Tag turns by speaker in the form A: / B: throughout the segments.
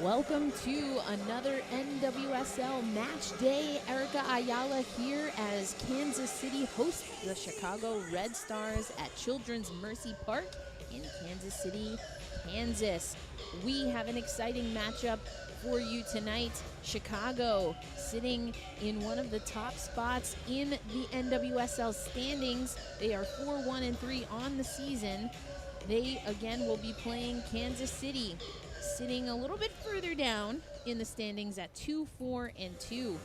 A: Welcome to another NWSL match day. Erica Ayala here as Kansas City hosts the Chicago Red Stars at Children's Mercy Park in Kansas City, Kansas. We have an exciting matchup for you tonight. Chicago sitting in one of the top spots in the NWSL standings. They are 4-1-3 on the season. They again will be playing Kansas City, sitting a little bit further down in the standings at 2-4-2.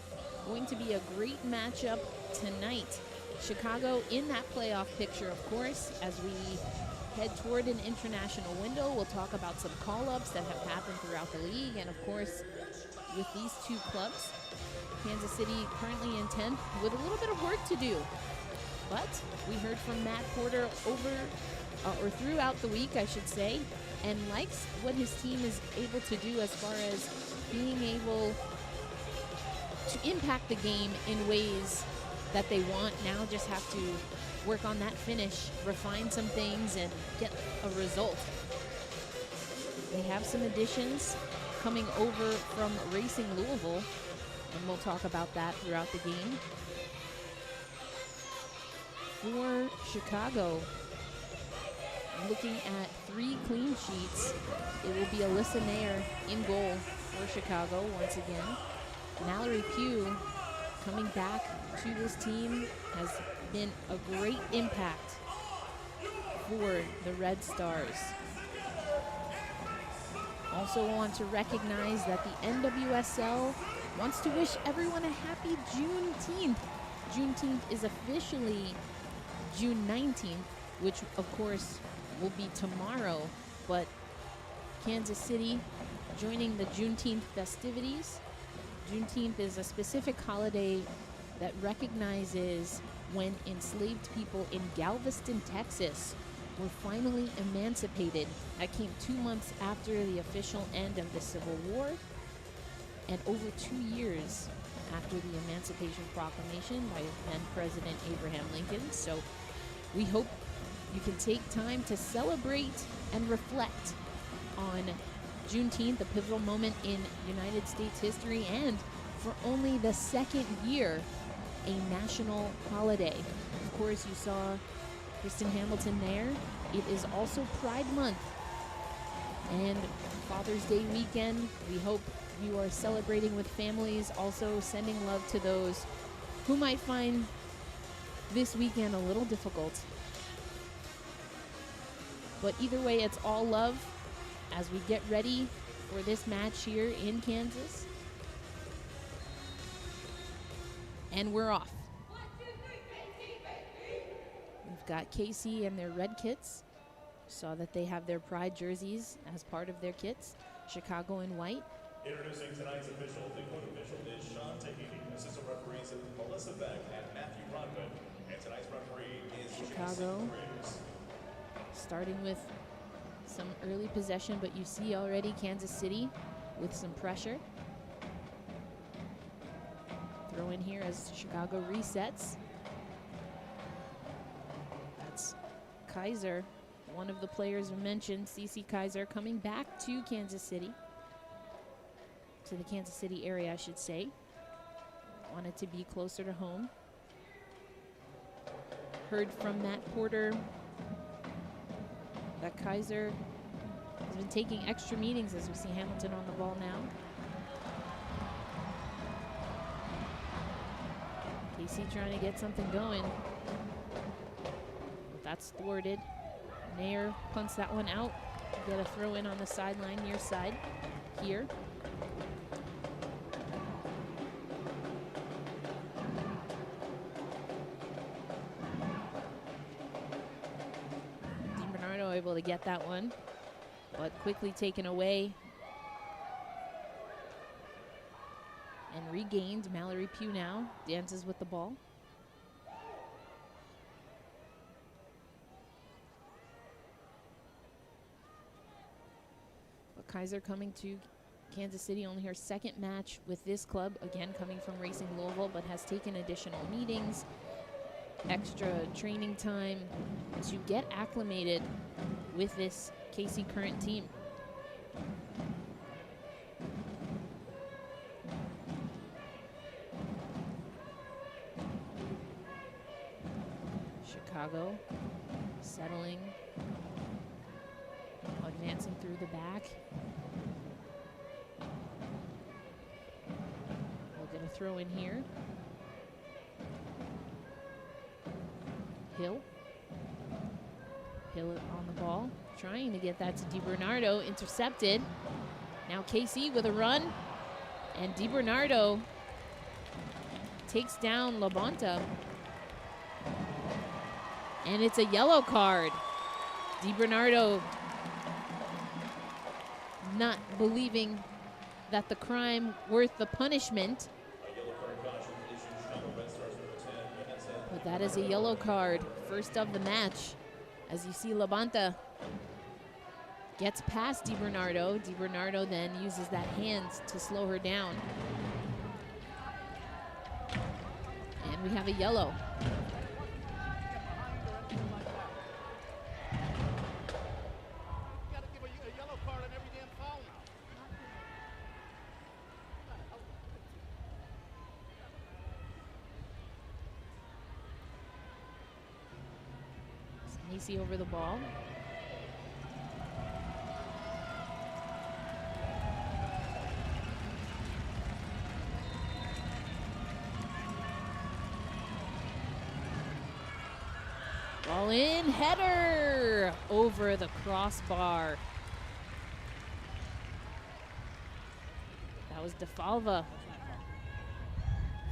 A: Going to be a great matchup tonight. Chicago in that playoff picture, of course, as we head toward an international window. We'll talk about some call-ups that have happened throughout the league, and of course, with these two clubs, Kansas City currently in 10th with a little bit of work to do. But we heard from Matt Porter or throughout the week, I should say, and likes what his team is able to do as far as being able to impact the game in ways that they want. Now just have to work on that finish, refine some things, and get a result. They have some additions coming over from Racing Louisville, and we'll talk about that throughout the game. For Chicago, looking at 3 clean sheets, it will be Alyssa Nair in goal for Chicago once again. Mallory Pugh coming back to this team has been a great impact for the Red Stars. Also want to recognize that the NWSL wants to wish everyone a happy Juneteenth. Juneteenth is officially June 19th, which of course will be tomorrow, but Kansas City joining the Juneteenth festivities. Juneteenth is a specific holiday that recognizes when enslaved people in Galveston, Texas were finally emancipated. That came 2 months after the official end of the Civil War and over 2 years after the Emancipation Proclamation by then President Abraham Lincoln. So we hope you can take time to celebrate and reflect on Juneteenth, a pivotal moment in United States history, and for only the second year, a national holiday. Of course, you saw Kristen Hamilton there. It is also Pride Month and Father's Day weekend. We hope you are celebrating with families, also sending love to those who might find this weekend a little difficult. But either way, it's all love as we get ready for this match here in Kansas. And we're off. We've got KC and their red kits. Saw that they have their Pride jerseys as part of their kits. Chicago in white.
B: Introducing tonight's official, the court official is Sean Tahiti. Assistant referees Melissa Beck and Matthew Rodman. And tonight's referee is
A: Chicago. Starting with some early possession, but you see already Kansas City with some pressure. Throw in here as Chicago resets. That's Kaiser, one of the players we mentioned, Cece Kaiser, coming back to Kansas City, to the Kansas City area, I should say. Wanted to be closer to home. Heard from Matt Porter that Kaiser has been taking extra meetings as we see Hamilton on the ball now. KC trying to get something going. That's thwarted. Nair punts that one out. Get a throw in on the sideline, near side here. Able to get that one, but quickly taken away and regained. Mallory Pugh now dances with the ball. But Kaiser coming to Kansas City, only her second match with this club, again coming from Racing Louisville, but has taken additional meetings, extra training time to get acclimated with this KC current team. Chicago settling, advancing through the back. We'll get a throw in here. Hill on the ball, trying to get that to DiBernardo, intercepted. Now KC with a run, and DiBernardo takes down Labonta. And it's a yellow card. DiBernardo not believing that the crime worth the punishment. But that is a yellow card, first of the match. As you see, Labonta gets past DiBernardo. DiBernardo then uses that hand to slow her down. And we have a yellow. Macy over the ball. Ball in, header over the crossbar. That was DeFalva.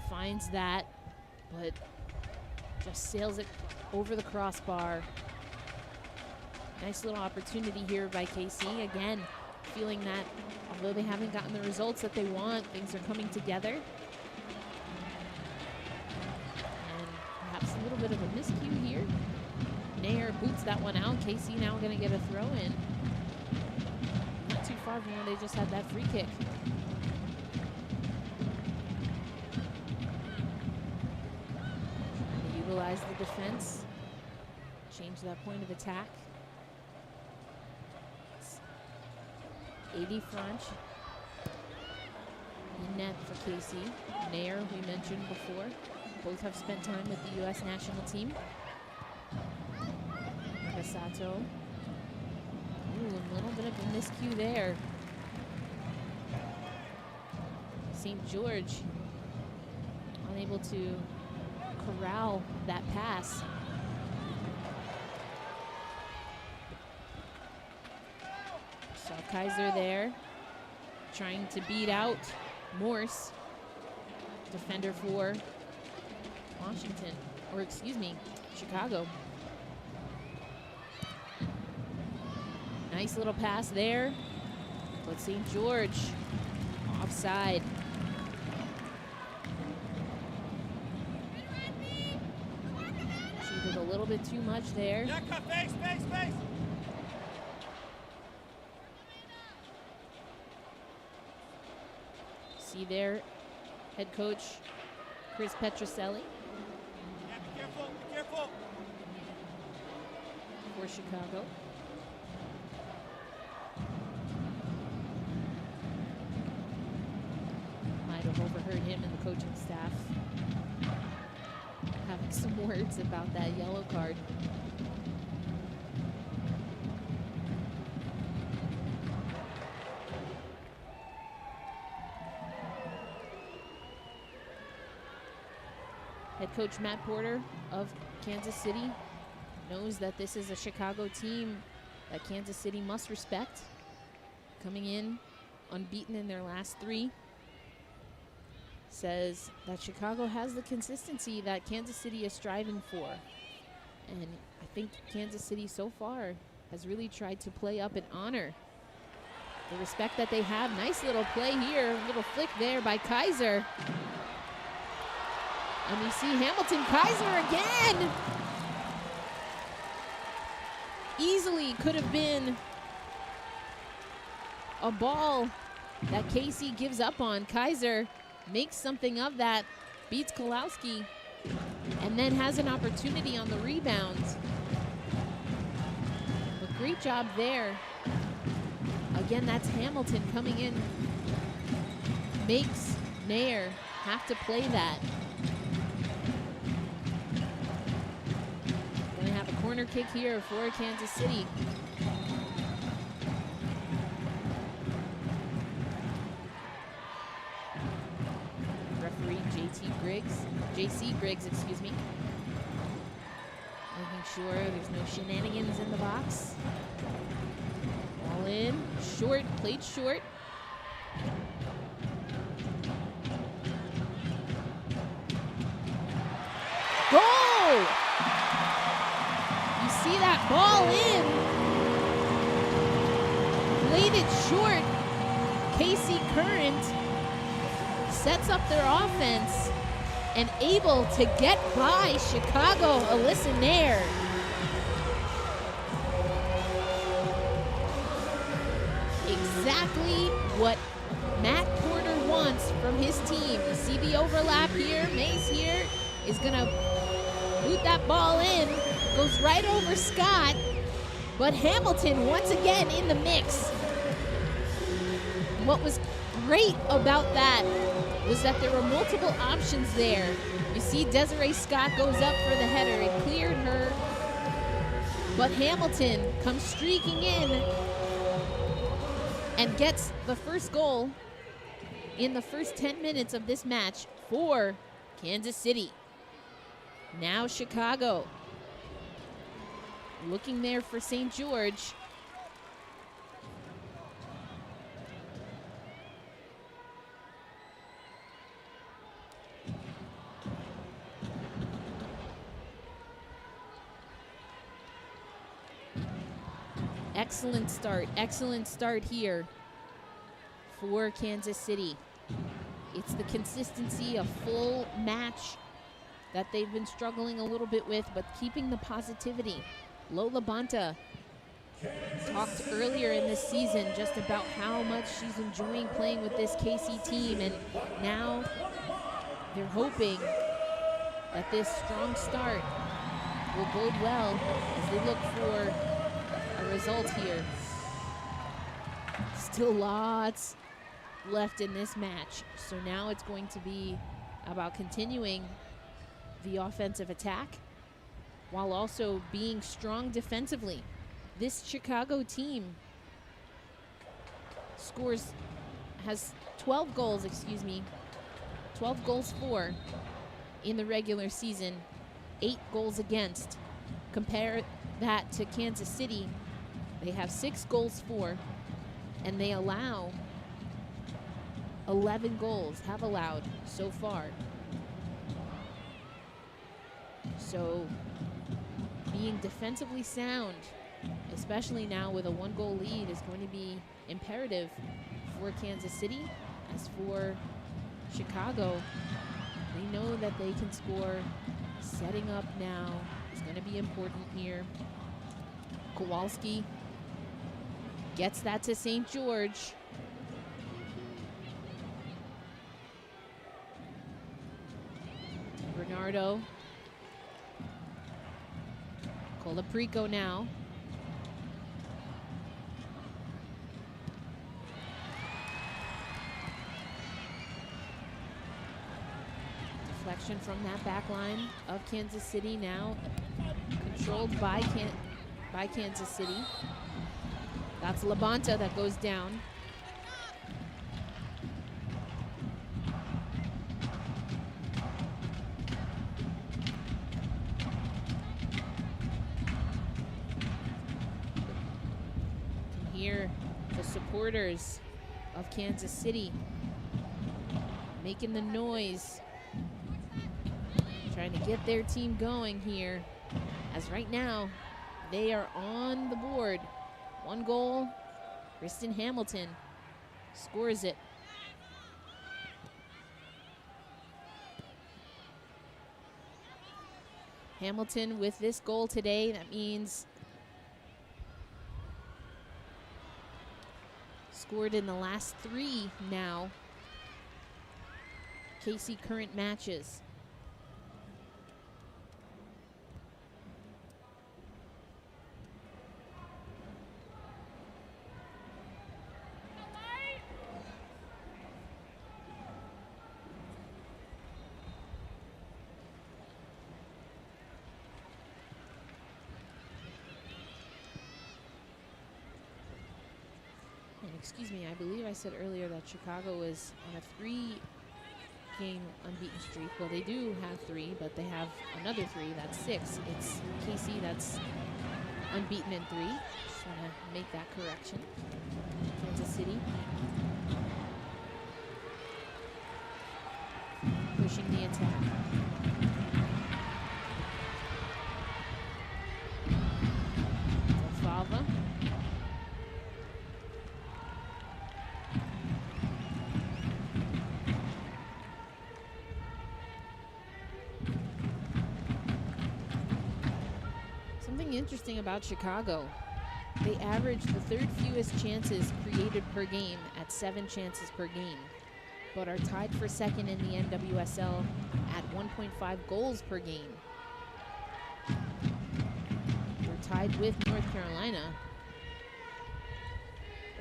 A: Finds that, but just sails it over the crossbar. Nice little opportunity here by KC. Again, feeling that although they haven't gotten the results that they want, things are coming together. And perhaps a little bit of a miscue here. Nair boots that one out. KC now going to get a throw in. Not too far from where they just had that free kick. Trying to utilize the defense. Change that point of attack. 80 French in net for KC. Nair, we mentioned before, both have spent time with the U.S. national team. Casato. Ooh, a little bit of a miscue there. St. George unable to corral that pass. Saw Kaiser there, trying to beat out Morse, defender for Washington, or excuse me, Chicago. Nice little pass there, but St. George offside. Cheated a little bit too much there.
C: Yeah, cut, face.
A: See there, head coach Chris Petroselli.
C: Yeah, be careful.
A: For Chicago. Might have overheard him and the coaching staff having some words about that yellow card. Head coach Matt Porter of Kansas City knows that this is a Chicago team that Kansas City must respect. Coming in unbeaten in their last 3. Says that Chicago has the consistency that Kansas City is striving for. And I think Kansas City so far has really tried to play up and honor the respect that they have. Nice little play here, little flick there by Kaiser. And we see Hamilton Kaiser again. Easily could have been a ball that KC gives up on. Kaiser makes something of that, beats Kolowski, and then has an opportunity on the rebound. But great job there. Again, that's Hamilton coming in. Makes Nair have to play that. corner kick here for Kansas City. Referee JC Griggs, excuse me. Making sure there's no shenanigans in the box. Ball in, short, played short. Goal! You see that ball in. Played it short. Casey Current sets up their offense and able to get by Chicago. Alyssa Nair. Exactly what Matt Porter wants from his team. You see the overlap here. Mays here is gonna boot that ball in. Goes right over Scott. But Hamilton once again in the mix. What was great about that was that there were multiple options there. You see Desiree Scott goes up for the header. It cleared her. But Hamilton comes streaking in and gets the first goal in the first 10 minutes of this match for Kansas City. Now Chicago looking there for St. George. Excellent start here for Kansas City. It's the consistency, a full match that they've been struggling a little bit with, but keeping the positivity. Lola Bonta talked earlier in this season just about how much she's enjoying playing with this KC team, and now they're hoping that this strong start will bode well as they look for a result here. Still lots left in this match, so now it's going to be about continuing the offensive attack while also being strong defensively. This Chicago team has 12 goals, 12 goals for in the regular season, 8 goals against. Compare that to Kansas City. They have 6 goals for, and they allow 11 goals, have allowed so far. So being defensively sound, especially now with a 1-goal lead, is going to be imperative for Kansas City. As for Chicago, they know that they can score. Setting up now is going to be important here. Kowalski gets that to St. George. Bernardo. Colaprico now. Deflection from that back line of Kansas City, now controlled by Kansas City. That's Labonta that goes down. Here, the supporters of Kansas City making the noise, trying to get their team going here, as right now they are on the board. 1 goal, Kristen Hamilton scores it. Hamilton with this goal today, that means scored in the last 3 now KC Current matches. excuse me, I believe I said earlier that Chicago is on a 3-game unbeaten streak. Well, they do have 3, but they have another 3. That's 6. It's KC that's unbeaten in 3. Just want to make that correction. Kansas City pushing the attack. Fava. Something interesting about Chicago, they average the 3rd fewest chances created per game at 7 chances per game, but are tied for 2nd in the NWSL at 1.5 goals per game. We're tied with North Carolina.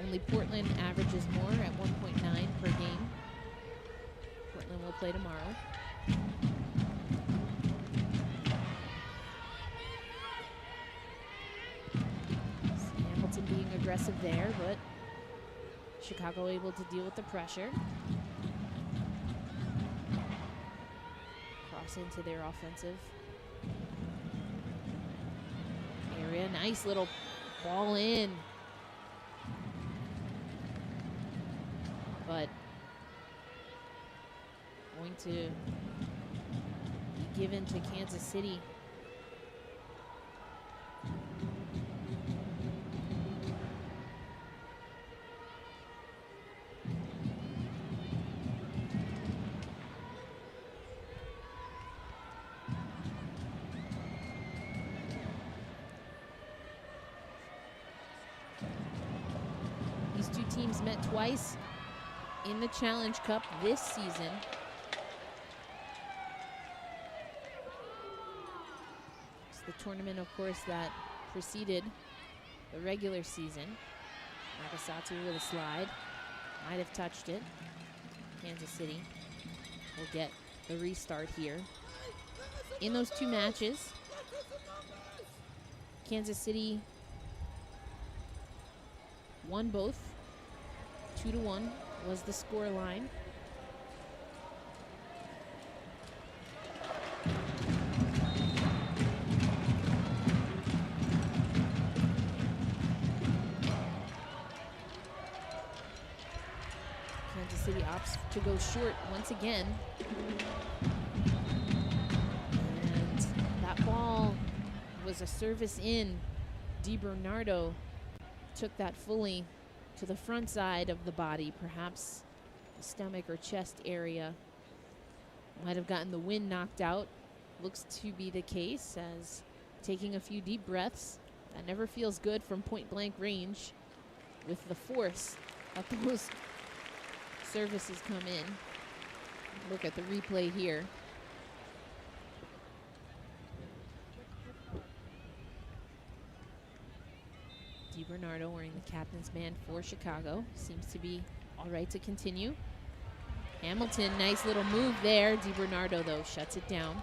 A: Only Portland averages more at 1.9 per game. Portland will play tomorrow. Hamilton being aggressive there, but Chicago able to deal with the pressure. Cross into their offensive area. Nice little ball in. But going to be given to Kansas City. These two teams met twice in the Challenge Cup this season. It's the tournament, of course, that preceded the regular season. Nagasatu with a slide. Might have touched it. Kansas City will get the restart here. In those 2 matches, Kansas City won both. 2-1 was the score line. Kansas City opts to go short once again. And that ball was a service in. DiBernardo took that fully to the front side of the body, perhaps the stomach or chest area. Might have gotten the wind knocked out. Looks to be the case, as taking a few deep breaths. That never feels good from point blank range with the force that those services come in. Look at the replay here. DiBernardo wearing the captain's band for Chicago. Seems to be all right to continue. Hamilton, nice little move there. DiBernardo, though, shuts it down.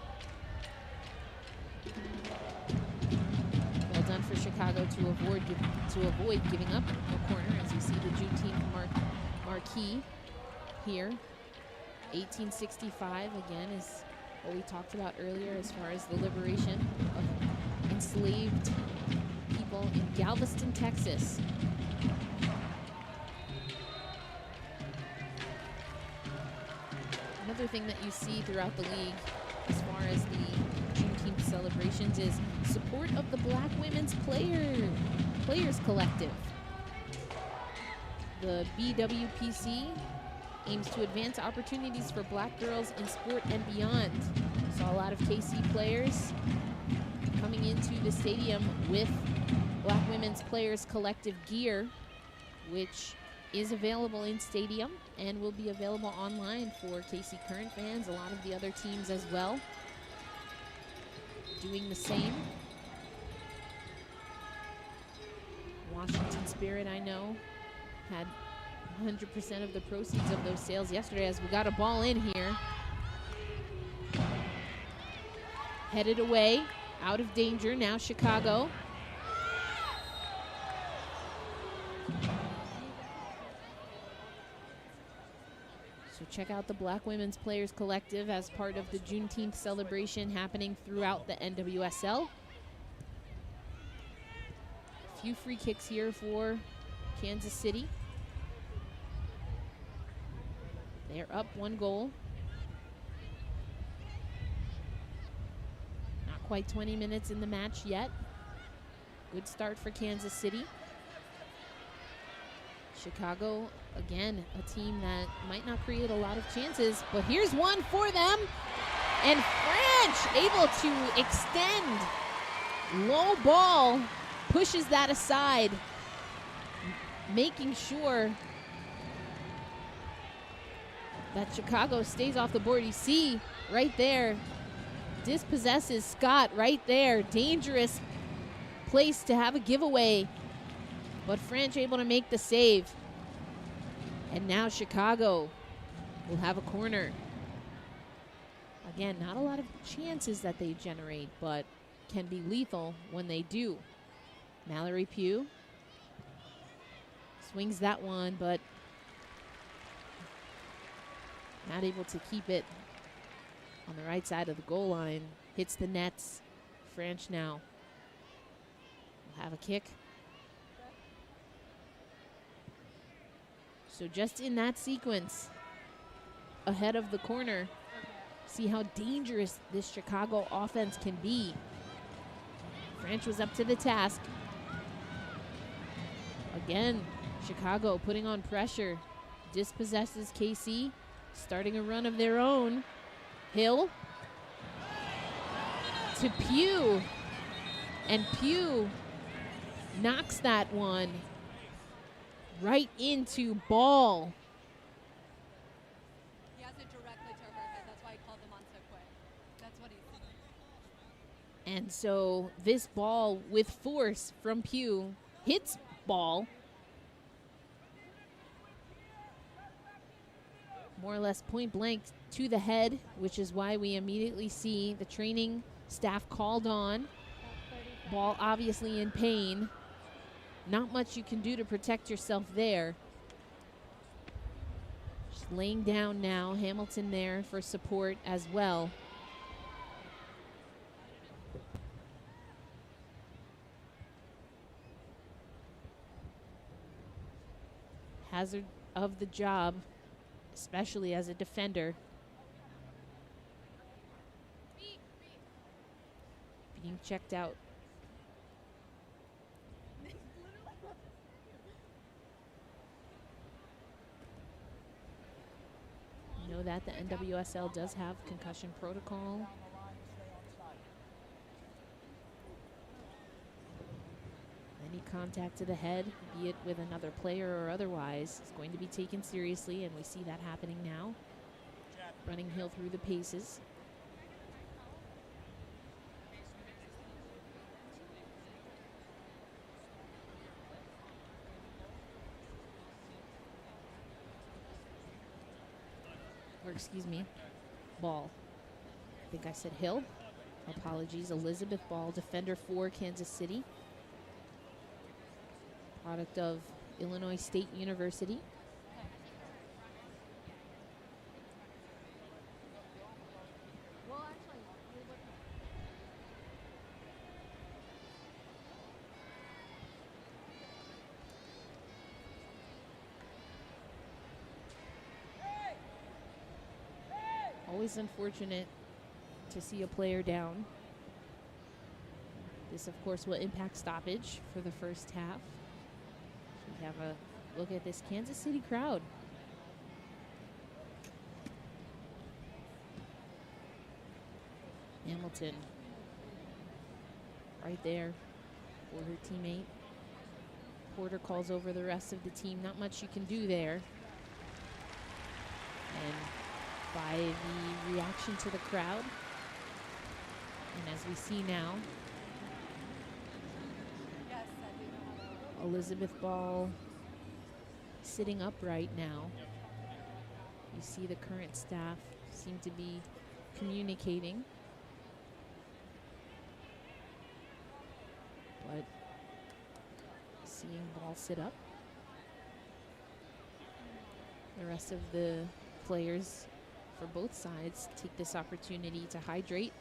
A: Well done for Chicago to avoid giving up a corner, as you see the Juneteenth marquee here. 1865, again, is what we talked about earlier as far as the liberation of enslaved people in Galveston, Texas. Another thing that you see throughout the league as far as the Juneteenth celebrations is support of the Black Women's Players Collective. The BWPC aims to advance opportunities for Black girls in sport and beyond. Saw a lot of KC players coming into the stadium with Black Women's Players Collective gear, which is available in stadium and will be available online for KC current fans, a lot of the other teams as well doing the same. Washington Spirit, I know, had 100% of the proceeds of those sales yesterday, as we got a ball in here. Headed away, out of danger, now Chicago. So check out the Black Women's Players Collective as part of the Juneteenth celebration happening throughout the NWSL. A few free kicks here for Kansas City. They're up 1 goal. Not quite 20 minutes in the match yet. Good start for Kansas City. Chicago, again, a team that might not create a lot of chances, but here's one for them. And French able to extend. Low ball, pushes that aside, making sure that Chicago stays off the board. You see right there, dispossesses Scott right there. Dangerous place to have a giveaway. But French able to make the save. And now Chicago will have a corner. Again, not a lot of chances that they generate, but can be lethal when they do. Mallory Pugh swings that one, but not able to keep it on the right side of the goal line. Hits the nets. French now will have a kick. So just in that sequence, ahead of the corner, see how dangerous this Chicago offense can be. French was up to the task. Again, Chicago putting on pressure. Dispossesses KC, starting a run of their own. Hill to Pugh. And Pugh knocks that one right into Ball.
D: He has it directly to her head. That's why he called him on so quick. That's what he's saying.
A: And so this ball with force from Pugh hits Ball. More or less point blank to the head, which is why we immediately see the training staff called on. Ball obviously in pain. Not much you can do to protect yourself there. Just laying down now. Hamilton there for support as well. Hazard of the job, especially as a defender. Being checked out. Know that the NWSL does have concussion protocol. Any contact to the head, be it with another player or otherwise, is going to be taken seriously, and we see that happening now. Running Hill through the paces. Or excuse me, Ball. I think I said Hill. Apologies. Elizabeth Ball, defender for Kansas City. Product of Illinois State University. Always unfortunate to see a player down. This, of course, will impact stoppage for the first half. We have a look at this Kansas City crowd. Hamilton right there for her teammate. Porter calls over the rest of the team. Not much you can do there. And by the reaction to the crowd, and as we see now, Elizabeth Ball sitting upright now. You see the current staff seem to be communicating. But seeing Ball sit up. The rest of the players for both sides take this opportunity to hydrate.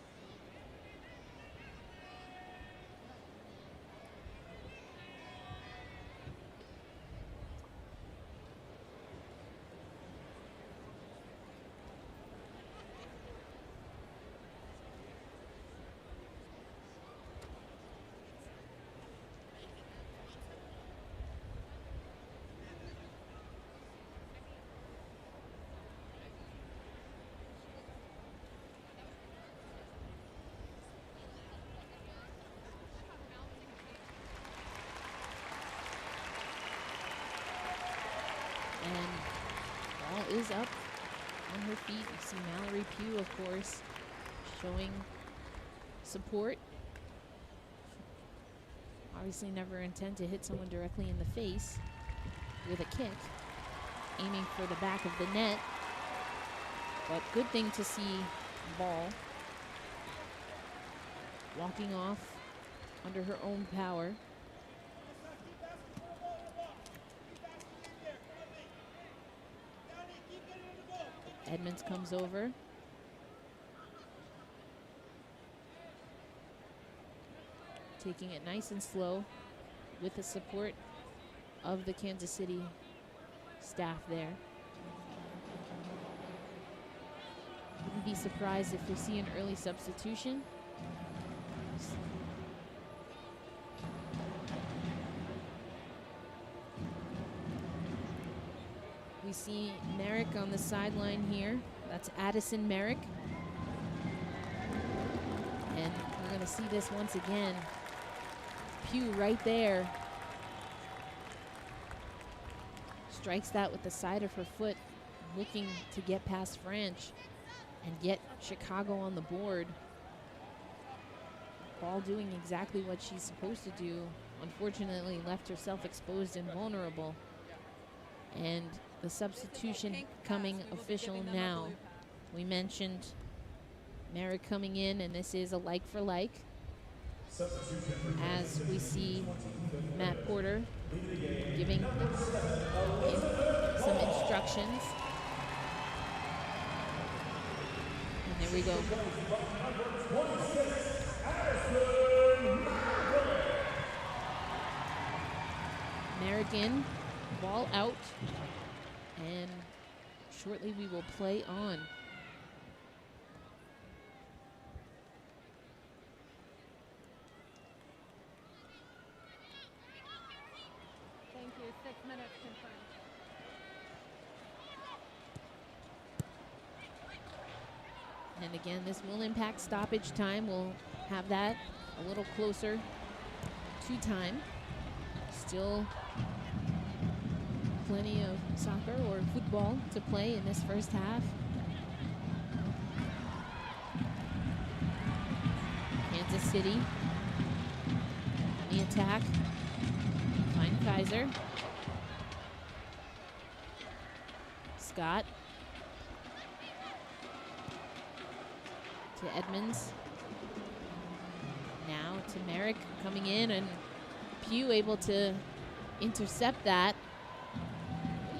A: And ball is up on her feet. You see Mallory Pugh, of course, showing support. Obviously never intend to hit someone directly in the face with a kick, aiming for the back of the net. But good thing to see ball walking off under her own power. Edmonds comes over. Taking it nice and slow with the support of the Kansas City staff there. Wouldn't be surprised if we see an early substitution. We see Merrick on the sideline here. That's Addison Merrick. And we're going to see this once again. Pugh right there. Strikes that with the side of her foot, looking to get past French and get Chicago on the board. Ball doing exactly what she's supposed to do. Unfortunately, left herself exposed and vulnerable. And the substitution coming official now. We mentioned Merrick coming in, and this is a like for like. As we see Matt Porter giving some instructions. And there we go. Merrick in, ball out. And shortly we will play on.
D: Thank you. 6 minutes confirmed.
A: And again, this will impact stoppage time. We'll have that a little closer to time. Still plenty of soccer or football to play in this first half. Kansas City on the attack. Find Kaiser. Scott. To Edmonds. Now to Merrick coming in, and Pugh able to intercept that.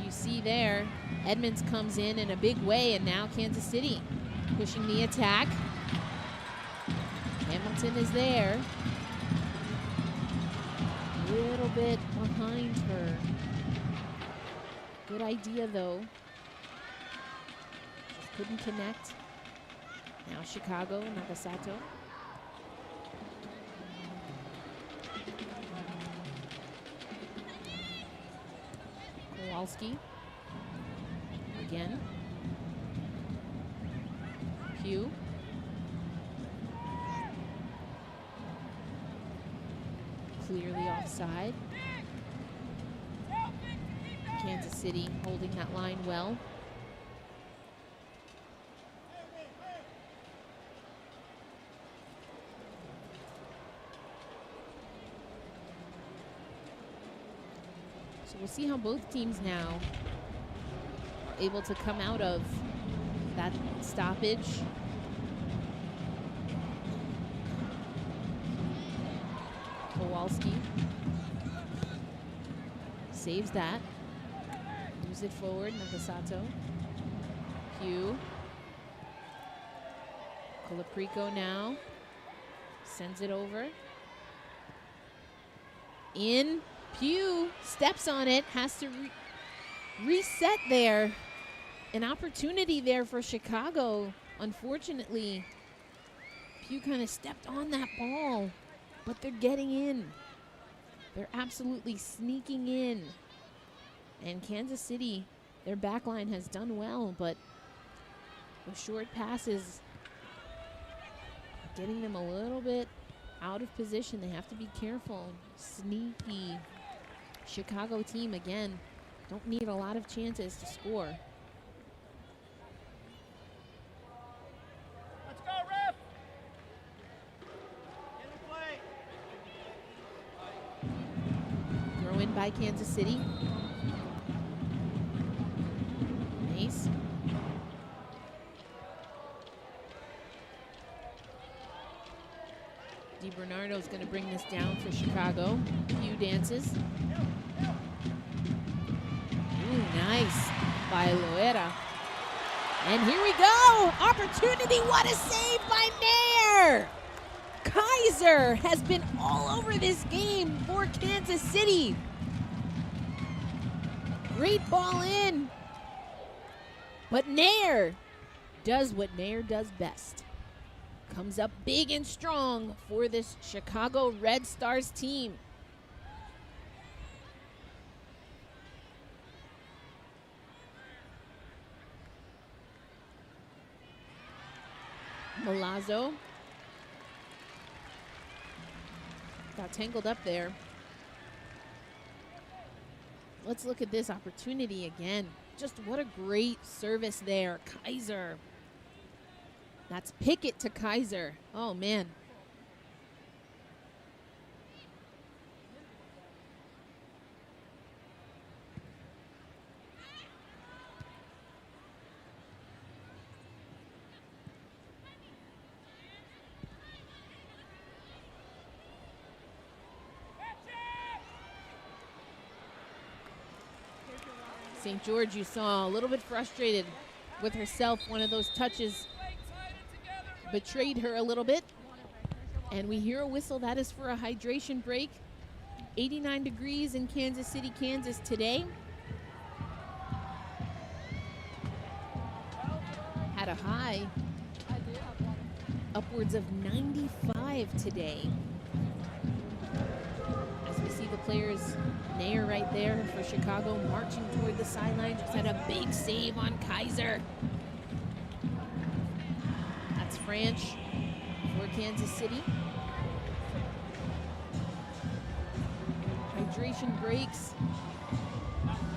A: You see there, Edmonds comes in a big way, and now Kansas City pushing the attack. Hamilton is there. A little bit behind her. Good idea though. Just couldn't connect. Now Chicago, Nagasato. Kowalski. Again. Pugh. Clearly offside. Kansas City holding that line well. So we'll see how both teams now are able to come out of that stoppage. Kowalski saves that. Moves it forward, Nagasato. Pugh. Colaprico now sends it over. In. Pugh steps on it, has to reset there. An opportunity there for Chicago. Unfortunately, Pugh kind of stepped on that ball, but they're getting in. They're absolutely sneaking in. And Kansas City, their back line has done well, but the short passes getting them a little bit out of position. They have to be careful. Sneaky Chicago team again. Don't need a lot of chances to score.
C: Let's go, ref! Get in play.
A: Throw in by Kansas City. Nice. DiBernardo's going to bring this down for Chicago. Pugh dances. Ooh, nice by Loera. And here we go. Opportunity. What a save by Nair. Kaiser has been all over this game for Kansas City. Great ball in. But Nair does what Nair does best. Comes up big and strong for this Chicago Red Stars team. Milazzo got tangled up there. Let's look at this opportunity again. Just what a great service there. Kaiser. That's Pickett to Kaiser. Oh, man. St. George, you saw a little bit frustrated with herself. One of those touches betrayed her a little bit. And we hear a whistle. That is for a hydration break. 89 degrees in Kansas City, Kansas today. Had a high upwards of 95 today. As we see the players, Nair right there for Chicago marching toward the sideline. Just had a big save on Kaiser. That's French for Kansas City. Hydration breaks,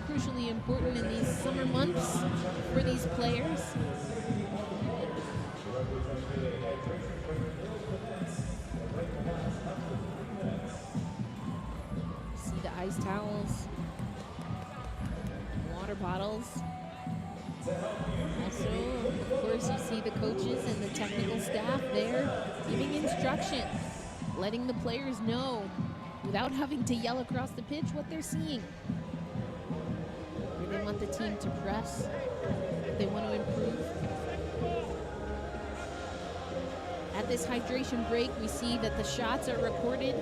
A: crucially important in these summer months for these players. See the ice towels, water bottles. Also, of course, you see the coaches and the technical staff there giving instruction, letting the players know without having to yell across the pitch what they're seeing. Where they want the team to press, what they want to improve. At this hydration break, we see that the shots are recorded.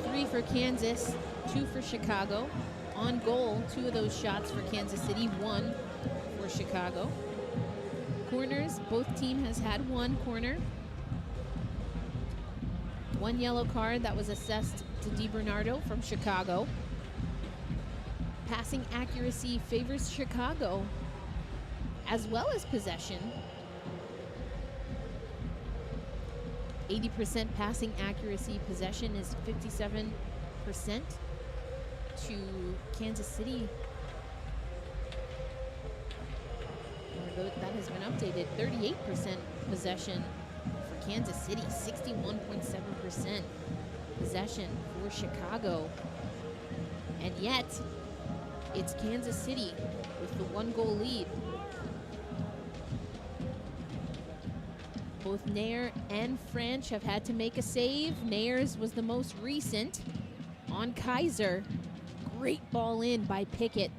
A: 3 for Kansas, 2 for Chicago. On goal, 2 of those shots for Kansas City, 1 for Chicago. Corners, both team has had 1 corner. 1 yellow card that was assessed to DiBernardo from Chicago. Passing accuracy favors Chicago, as well as possession. 80% passing accuracy, possession is 57% to Kansas City. That has been updated. 38% possession for Kansas City, 61.7% possession for Chicago. And yet, it's Kansas City with the 1-goal lead. Both Nair and French have had to make a save. Nair's was the most recent on Kaiser. Great ball in by Pickett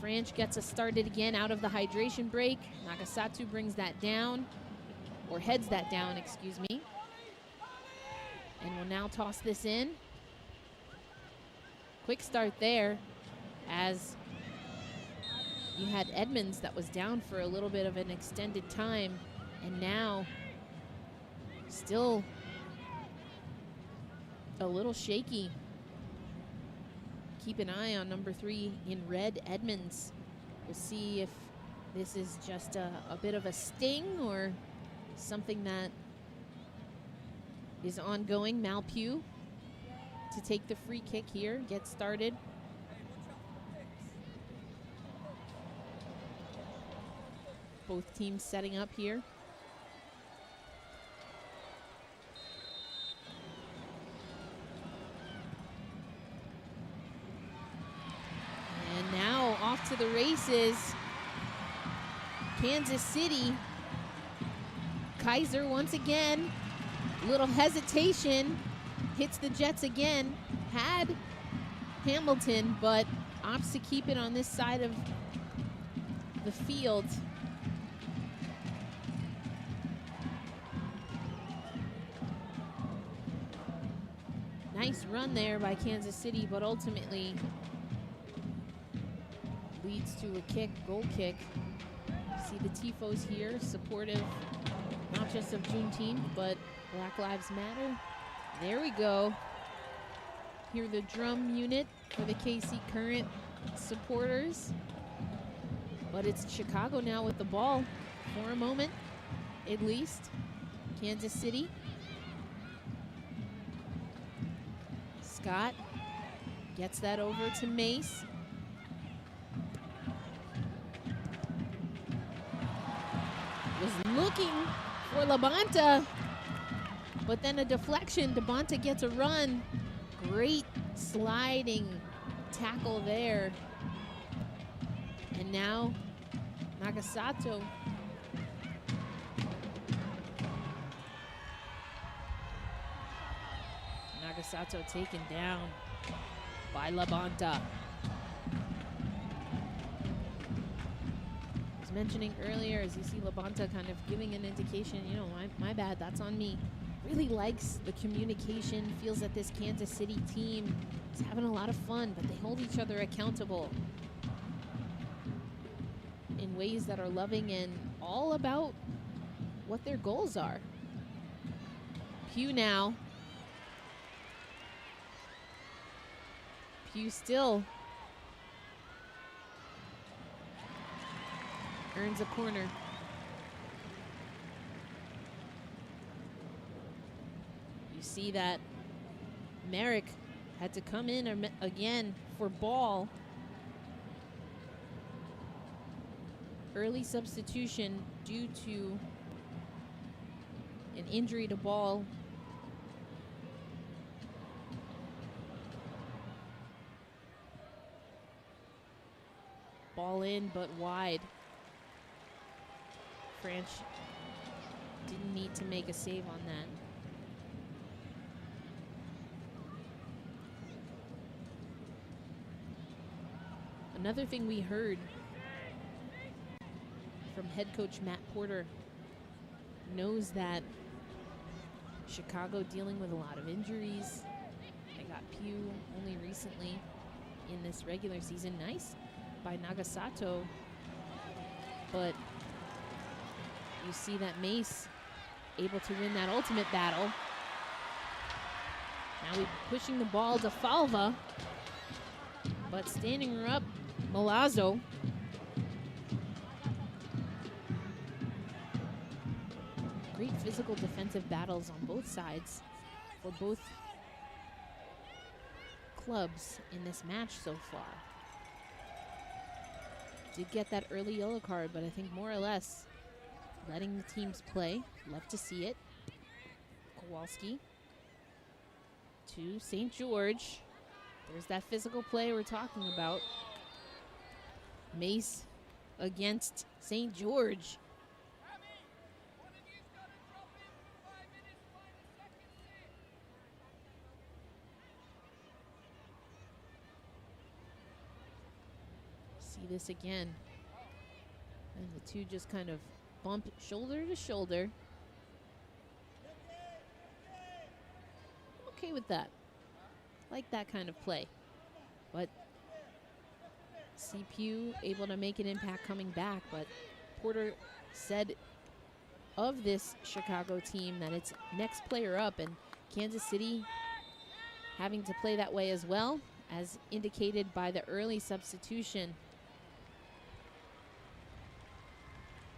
A: Franch gets us started again out of the hydration break. Nagasatu brings that down, or heads that down, excuse me. And will now toss this in. Quick start there, as you had Edmonds that was down for a little bit of an extended time, and now still a little shaky. Keep an eye on number 3 in red, Edmonds. We'll see if this is just a bit of a sting or something that is ongoing. Malpew to take the free kick here, get started. Both teams setting up here. And now off to the races. Kansas City. Kaiser once again. Little hesitation. Hits the Jets again. Had Hamilton, but opts to keep it on this side of the field. Nice run there by Kansas City, but ultimately leads to a kick, goal kick. See the Tifos here, supportive not just of Juneteenth, but Black Lives Matter. There we go. Hear the drum unit for the KC Current supporters. But it's Chicago now with the ball for a moment, at least. Kansas City. Scott gets that over to Mace. Was looking for Labonta, but then a deflection. Labonta gets a run. Great sliding tackle there. And now Nagasato. Nagasato taken down by Labonta. I was mentioning earlier, as you see Labonta kind of giving an indication, you know, my bad, that's on me. Really likes the communication, feels that this Kansas City team is having a lot of fun, but they hold each other accountable in ways that are loving and all about what their goals are. Pugh now. Pugh still earns a corner. You see that Merrick had to come in again for Ball. Early substitution due to an injury to Ball. Ball in, but wide. Franch didn't need to make a save on that. Another thing we heard from head coach Matt Porter, knows that Chicago dealing with a lot of injuries. They got Pugh only recently in this regular season. Nice by Nagasato, but you see that Mace able to win that ultimate battle. Now we're pushing the ball to Falva, but standing her up, Milazzo. Great physical defensive battles on both sides for both clubs in this match so far. Did get that early yellow card, but I think more or less letting the teams play. Love to see it. Kowalski to St. George. There's that physical play we're talking about. Mace against St. George. See this again. And the two just kind of bump shoulder to shoulder. I'm okay with that. Like that kind of play. But CPU able to make an impact coming back. But Porter said of this Chicago team that it's next player up, and Kansas City having to play that way as well, as indicated by the early substitution.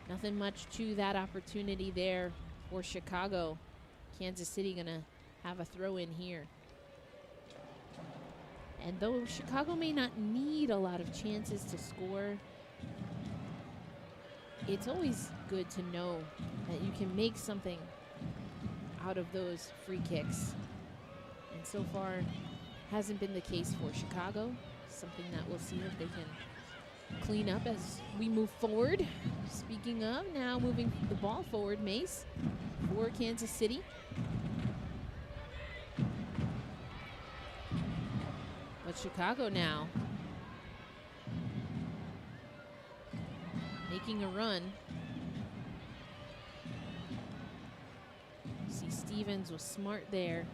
A: Nothing much to that opportunity there for Chicago. Kansas City gonna have a throw in here. And though Chicago may not need a lot of chances to score, it's always good to know that you can make something out of those free kicks. And so far, hasn't been the case for Chicago. Something that we'll see if they can clean up as we move forward. Speaking of, now moving the ball forward, Mace, for Kansas City. But Chicago now making a run. See, Stevens was smart there.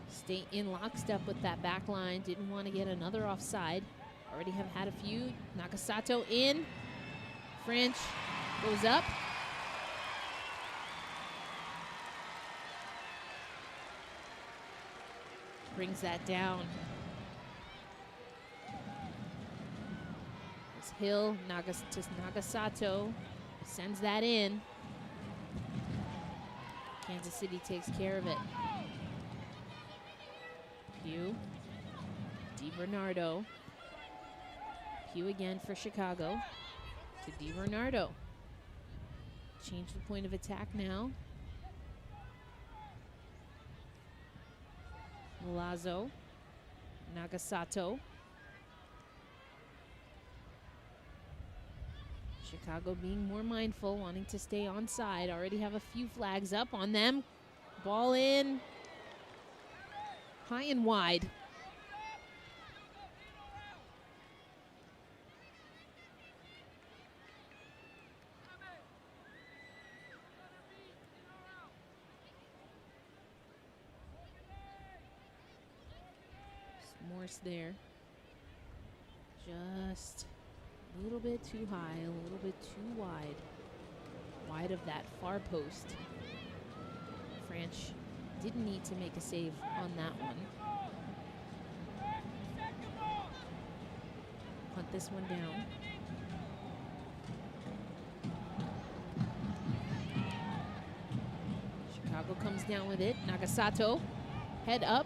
A: Stay in lockstep with that back line. Didn't want to get another offside. Already have had a few. Nagasato in. French goes up. Brings that down. It's Hill to Nagasato. Sends that in. Kansas City takes care of it. Pugh. DiBernardo. Pugh again for Chicago. To DiBernardo. Change the point of attack now. Milazzo. Nagasato. Chicago being more mindful, wanting to stay onside. Already have a few flags up on them. Ball in. High and wide. Morse there. Just a little bit too high, a little bit too wide. Wide of that far post. French didn't need to make a save on that one. Punt this one down. Chicago comes down with it. Nagasato, head up,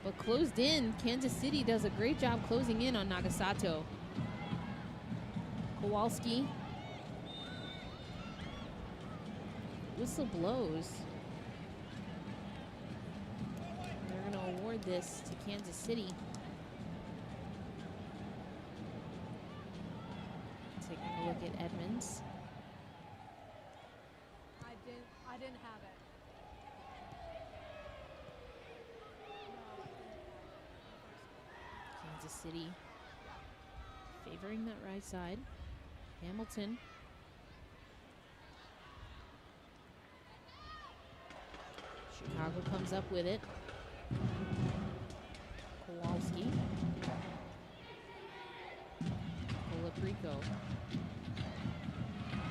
A: but closed in. Kansas City does a great job closing in on Nagasato. Kowalski. Whistle blows. They're going to award this to Kansas City. Taking a look at Edmonds.
D: I didn't have it.
A: Kansas City favoring that right side. Hamilton. Chicago comes up with it. Kowalski. Colaprico.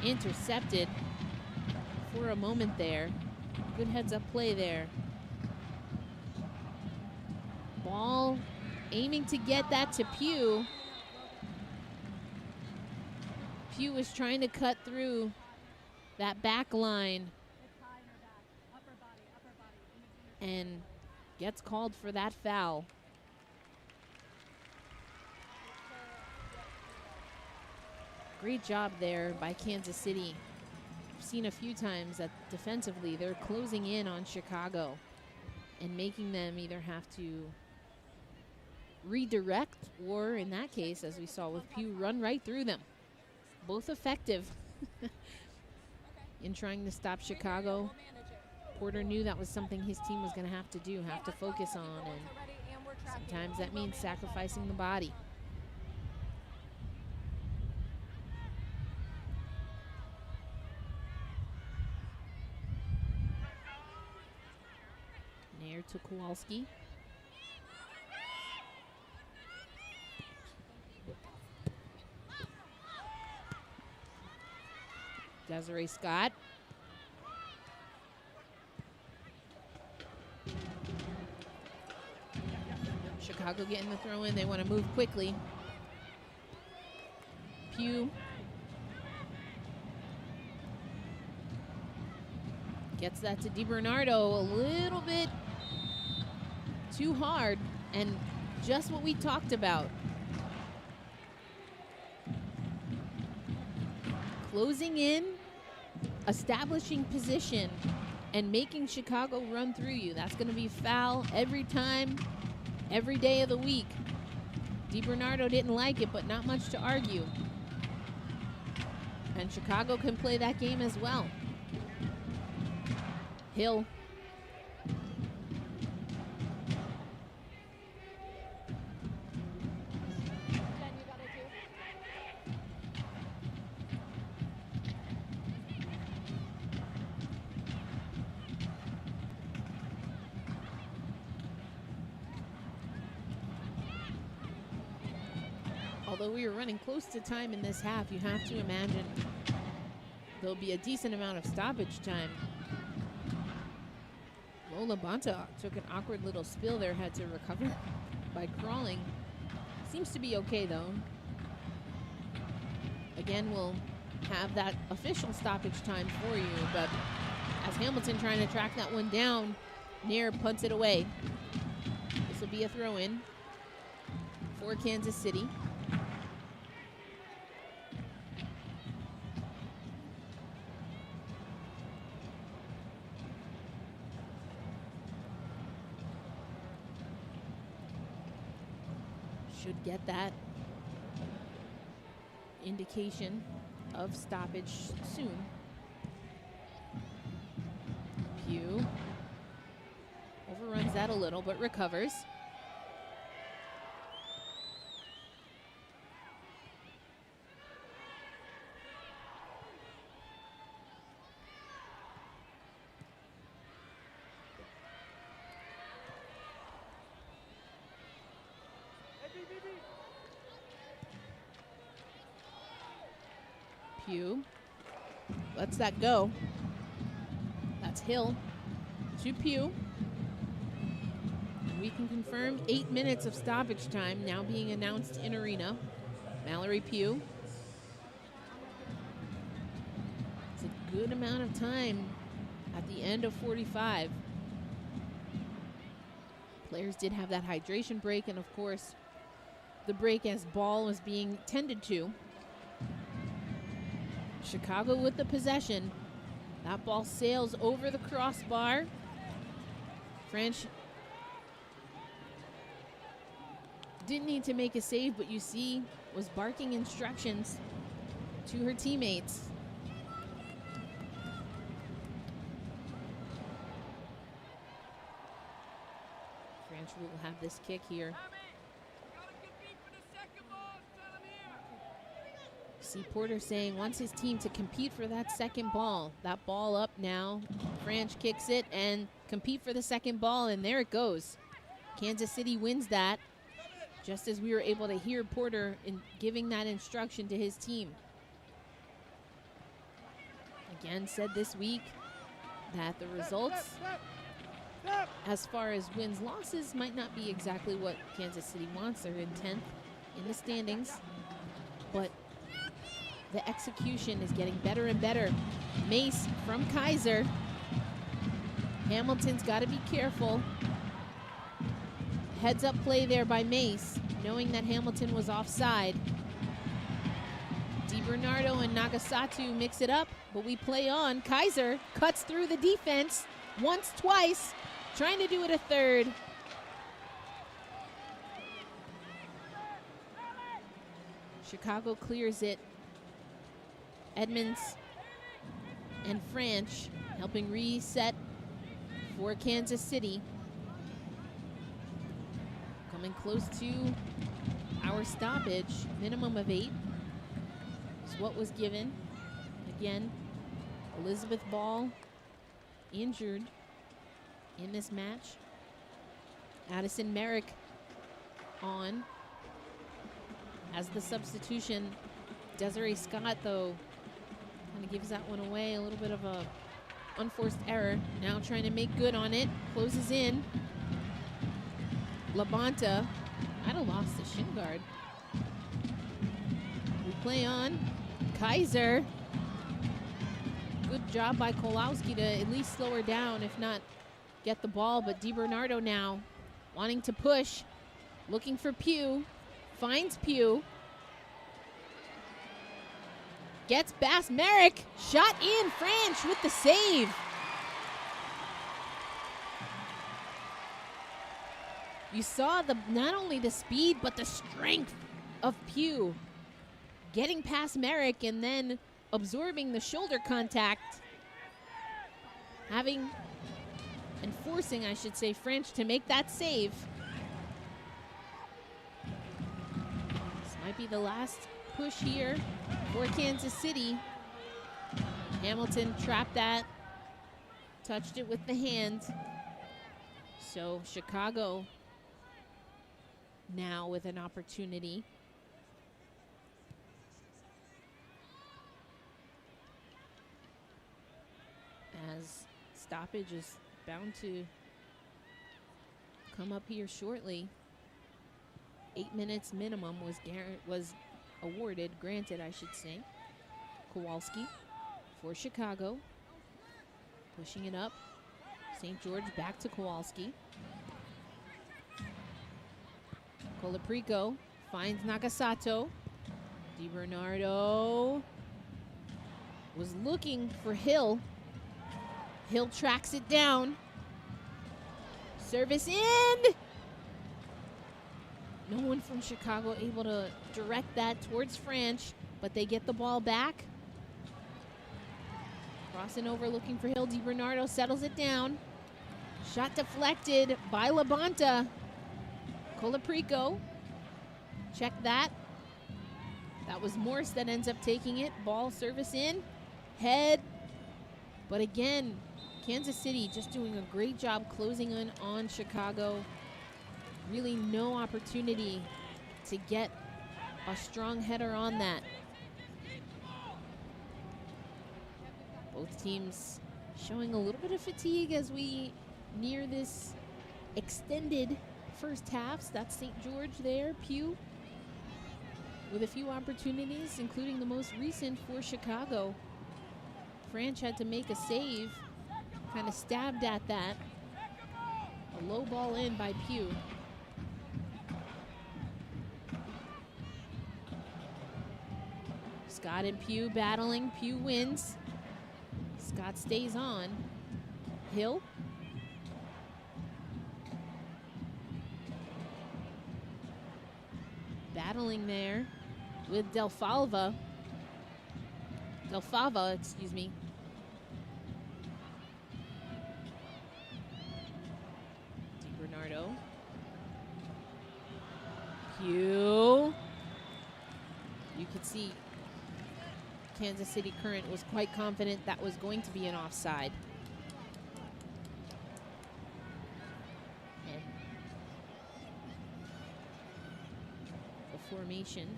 A: Intercepted for a moment there. Good heads-up play there. Ball aiming to get that to Pugh. Pugh was trying to cut through that back line and gets called for that foul. Great job there by Kansas City. I've seen a few times that defensively they're closing in on Chicago and making them either have to redirect or, in that case, as we saw with Pugh, run right through them. Both effective in trying to stop Chicago. Porter knew that was something his team was going to have to focus on, and sometimes that means sacrificing the body. to Kowalski. Desiree Scott. Chicago getting the throw in. They want to move quickly. Pugh gets that to DiBernardo a little bit too hard, and just what we talked about. Closing in, establishing position, and making Chicago run through you. That's going to be foul every time, every day of the week. DiBernardo didn't like it, but not much to argue. And Chicago can play that game as well. Hill. Although we were running close to time in this half, you have to imagine there'll be a decent amount of stoppage time. Lola Bonta took an awkward little spill there, had to recover by crawling. Seems to be okay though. Again, we'll have that official stoppage time for you, but as Hamilton trying to track that one down, Nair punts it away. This will be a throw-in for Kansas City. Should get that indication of stoppage soon. Pugh overruns that a little, but recovers. Pugh lets that go. That's Hill to Pugh. And we can confirm 8 minutes of stoppage time now being announced in arena. Mallory Pugh. It's a good amount of time at the end of 45. Players did have that hydration break, and of course the break as ball was being tended to. Chicago with the possession. That ball sails over the crossbar. French didn't need to make a save, but you see was barking instructions to her teammates. French will have this kick here. See Porter saying wants his team to compete for that second ball. That ball up now. French kicks it and compete for the second ball, and there it goes. Kansas City wins that, just as we were able to hear Porter in giving that instruction to his team. Again, said this week that the results, as far as wins, losses, might not be exactly what Kansas City wants. They're in 10th in the standings, but the execution is getting better and better. Mace from Kaiser. Hamilton's got to be careful. Heads up play there by Mace, knowing that Hamilton was offside. DiBernardo and Nagasatu mix it up, but we play on. Kaiser cuts through the defense once, twice, trying to do it a third. Chicago clears it. Edmonds and French helping reset for Kansas City. Coming close to our stoppage, minimum of 8 is what was given. Again, Elizabeth Ball injured in this match. Addison Merrick on as the substitution. Desiree Scott, though, kind of gives that one away. A little bit of a unforced error. Now trying to make good on it. Closes in. Labonta might have lost the shin guard. We play on. Kaiser. Good job by Kowalski to at least slow her down, if not get the ball. But DiBernardo now wanting to push. Looking for Pugh. Finds Pugh. Gets Bass Merrick. Shot in. French with the save. You saw not only the speed, but the strength of Pugh. Getting past Merrick and then absorbing the shoulder contact. Forcing, I should say, French to make that save. This might be the last push here for Kansas City. Hamilton trapped that, touched it with the hand. So Chicago now with an opportunity. As stoppage is bound to come up here shortly. 8 minutes minimum was awarded, granted, I should say. Kowalski for Chicago. Pushing it up. St. George back to Kowalski. Colaprico finds Nagasato. DiBernardo was looking for Hill. Hill tracks it down. Service in. No one from Chicago able to direct that towards French, but they get the ball back. Crossing over, looking for Hill. DiBernardo settles it down. Shot deflected by Labonta. Colaprico. Check that. That was Morse that ends up taking it. Ball service in. Head. But again, Kansas City just doing a great job closing in on Chicago. Really no opportunity to get a strong header on that. Both teams showing a little bit of fatigue as we near this extended first halves. That's St. George there, Pugh, with a few opportunities, including the most recent for Chicago. French had to make a save, kind of stabbed at that. A low ball in by Pugh. Scott and Pugh battling. Pugh wins. Scott stays on. Hill. Battling there with Delfava, excuse me. DiBernardo. Pugh. You could see Kansas City Current was quite confident that was going to be an offside. And the formation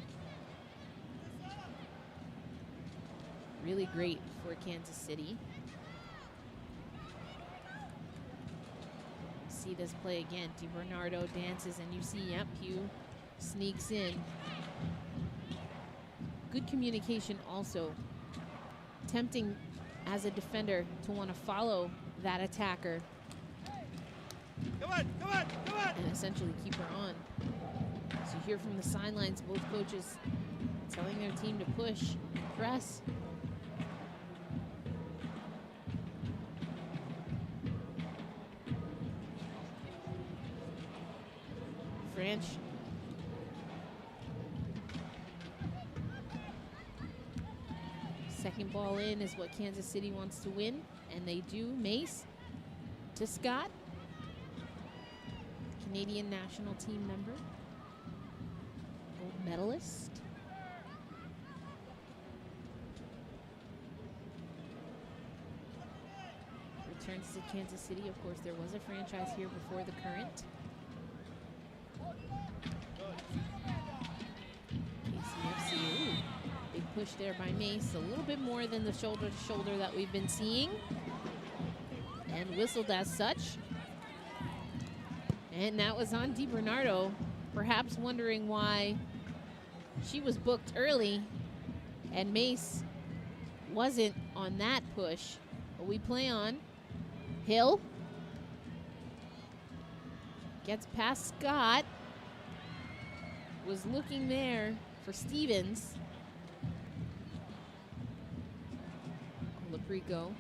A: really great for Kansas City. See this play again. DiBernardo dances and you see, yep, Pugh sneaks in. Good communication also. Tempting as a defender to want to follow that attacker.
C: Come on, come on, come on!
A: And essentially keep her on. So you hear from the sidelines, both coaches telling their team to push, press. French. Second ball in is what Kansas City wants to win, and they do. Mace to Scott, Canadian national team member, gold medalist. Returns to Kansas City. Of course, there was a franchise here before the Current. push there by Mace, a little bit more than the shoulder to shoulder that we've been seeing, and whistled as such. And that was on DiBernardo, perhaps wondering why she was booked early and Mace wasn't on that push. But we play on. Hill gets past Scott. Was looking there for Stevens. Colaprico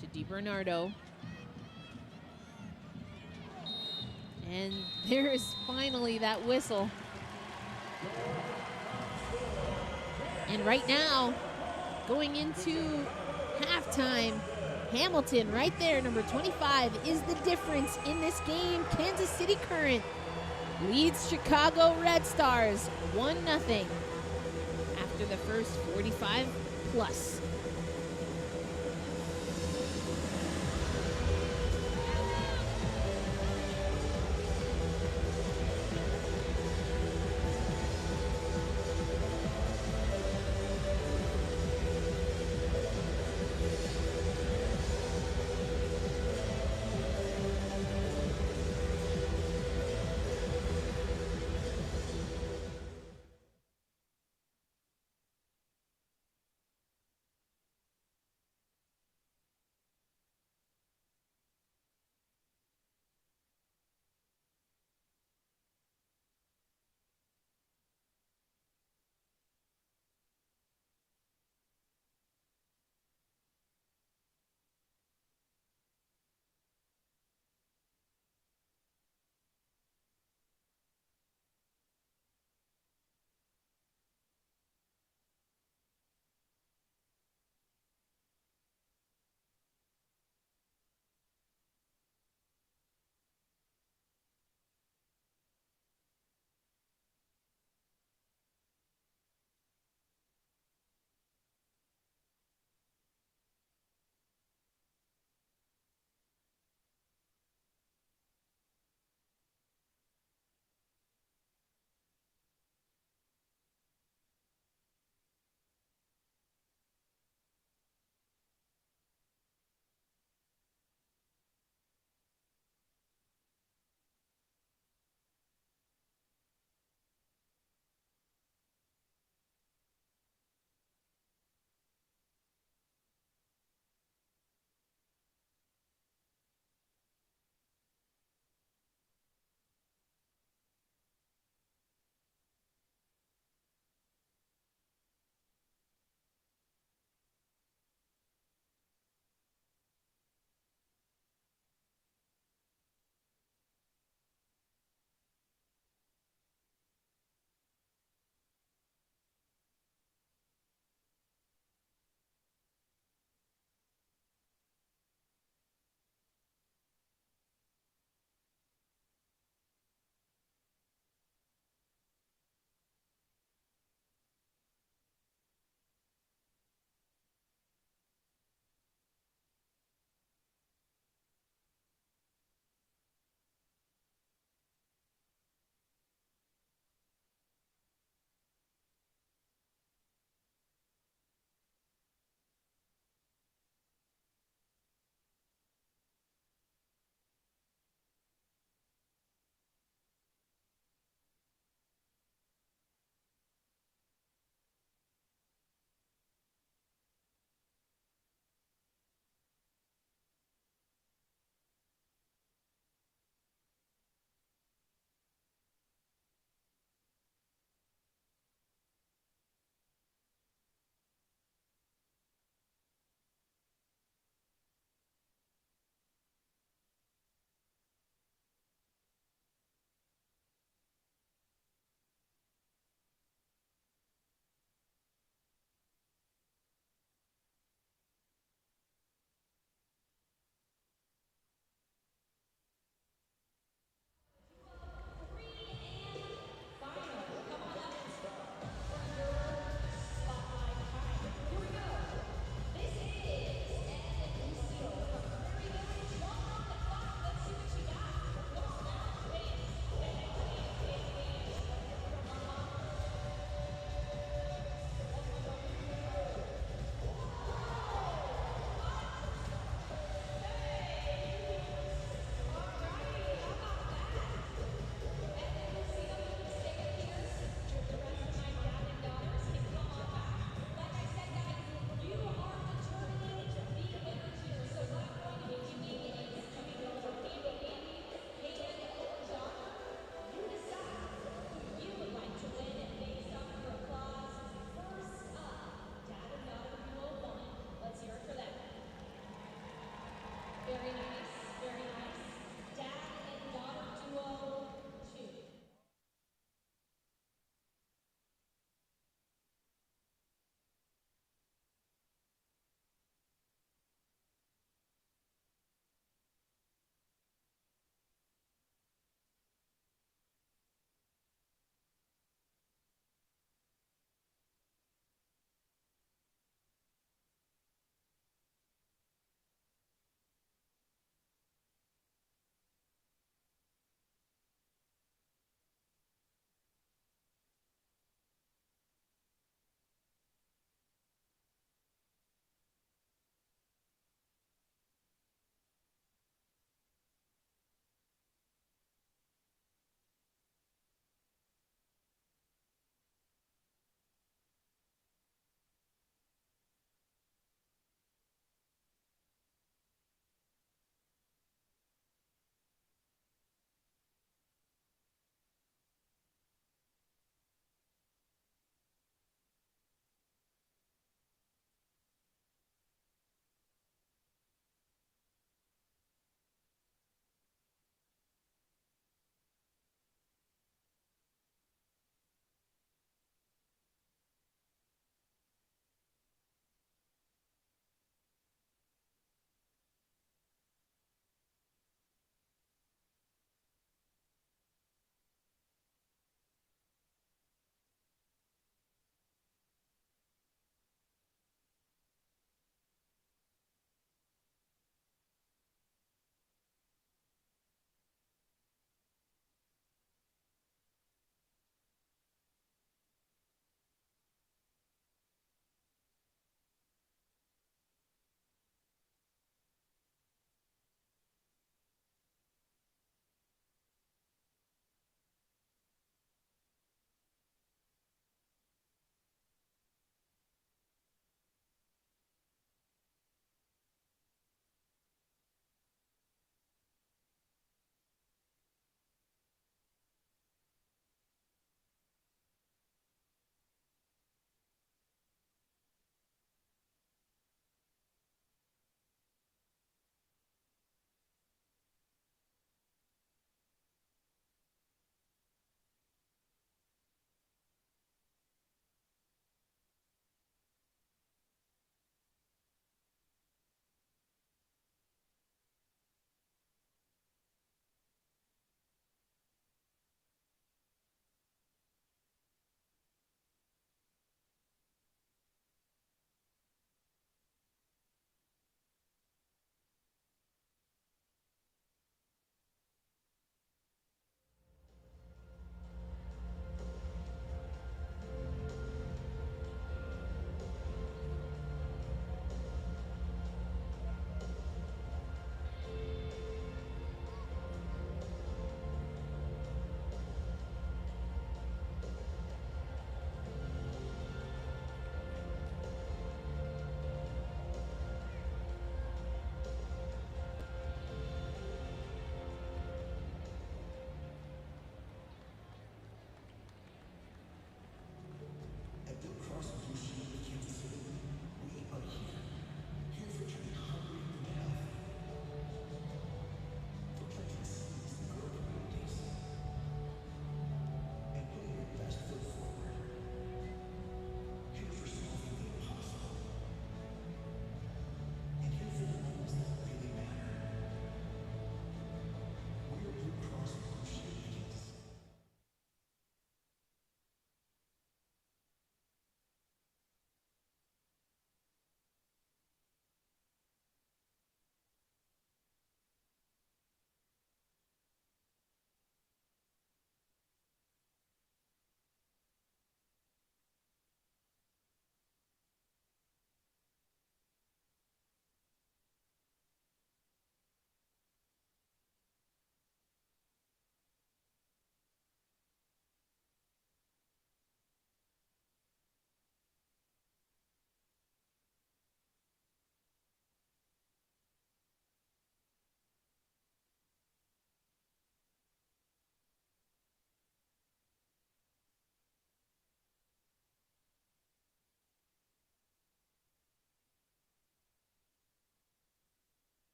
A: to DiBernardo. And there's finally that whistle. And right now, going into halftime, Hamilton right there, number 25, is the difference in this game. Kansas City Current leads Chicago Red Stars 1-0 after the first 45 plus.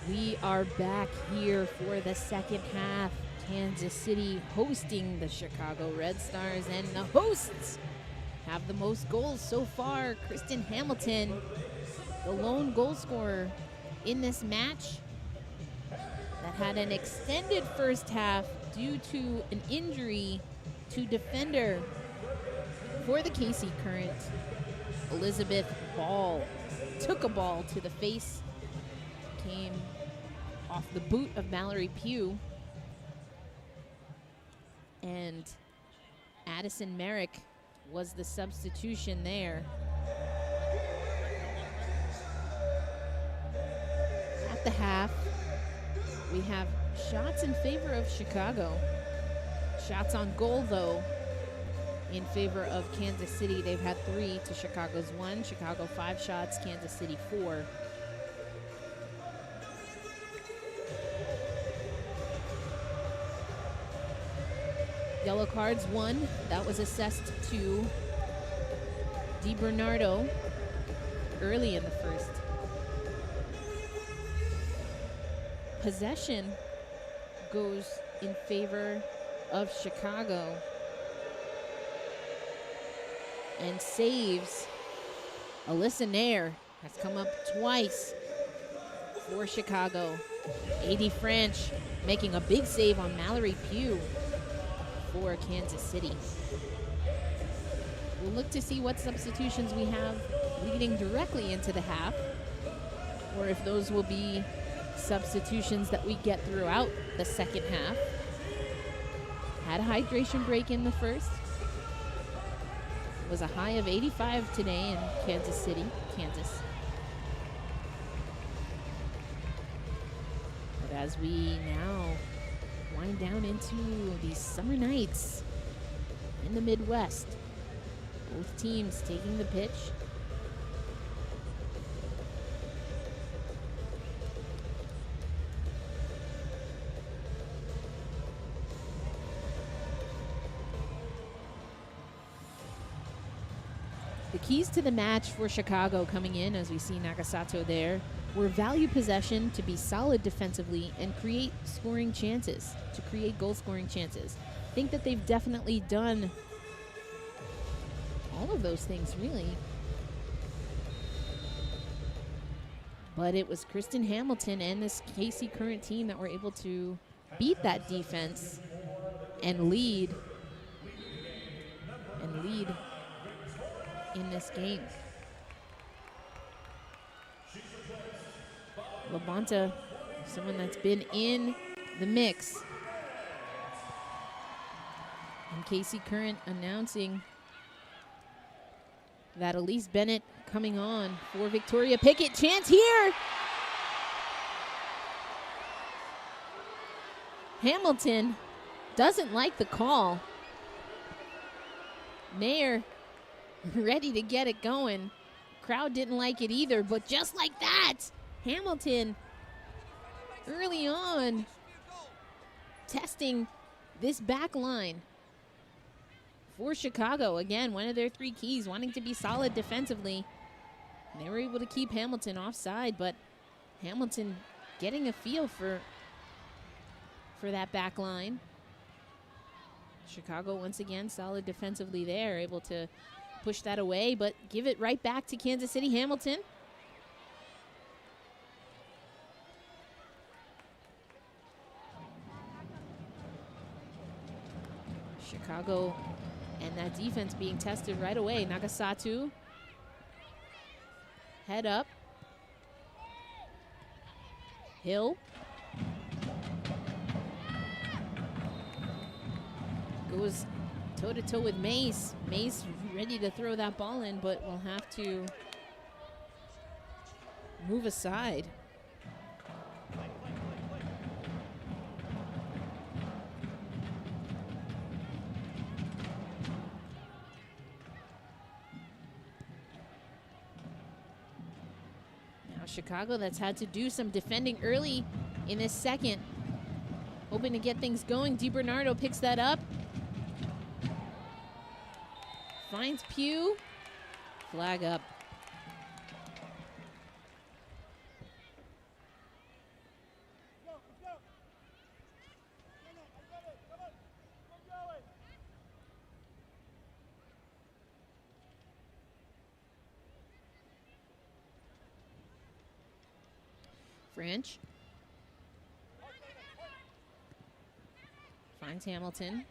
A: We are back here for the second half. Kansas City hosting the Chicago Red Stars, and the hosts have the most goals so far. Kristen Hamilton, the lone goal scorer in this match that had an extended first half due to an injury to defender for the KC Current. Elizabeth Ball took a ball to the face, came off the boot of Mallory Pugh, and Addison Merrick was the substitution there. the half, we have shots in favor of Chicago. Shots on goal, though, in favor of Kansas City. They've had 3 to Chicago's 1. Chicago 5 shots, Kansas City 4. Yellow cards, 1. That was assessed to DiBernardo early in the first. Possession goes in favor of Chicago. And saves. Alyssa Nair has come up twice for Chicago. A.D. French making a big save on Mallory Pugh for Kansas City. We'll look to see what substitutions we have leading directly into the half, or if those will be substitutions that we get throughout the second half. Had a hydration break in the first. Was a high of 85 today in Kansas City, Kansas. But as we now wind down into these summer nights in the Midwest, both teams taking the pitch. The keys to the match for Chicago coming in, as we see Nagasato there, were value possession to be solid defensively and create scoring chances, to create goal-scoring chances. I think that they've definitely done all of those things, really. But it was Kristen Hamilton and this KC Current team that were able to beat that defense and lead in this game. Labonta, someone that's been in the mix. And KC Current announcing that Elise Bennett coming on for Victoria Pickett. Chance here! Hamilton doesn't like the call. Nair ready to get it going. Crowd didn't like it either, but just like that, Hamilton early on testing this back line for Chicago. Again, one of their 3 keys, wanting to be solid defensively. And they were able to keep Hamilton offside, but Hamilton getting a feel for that back line. Chicago once again solid defensively there, able to push that away, but give it right back to Kansas City. Hamilton. Chicago and that defense being tested right away. Nagasatu. Head up. Hill. Goes toe-to-toe with Mace. Mace ready to throw that ball in, but will have to move aside. Now Chicago, that's had to do some defending early in this second. Hoping to get things going. DiBernardo picks that up. Finds Pugh. Flag up. French. Finds Hamilton.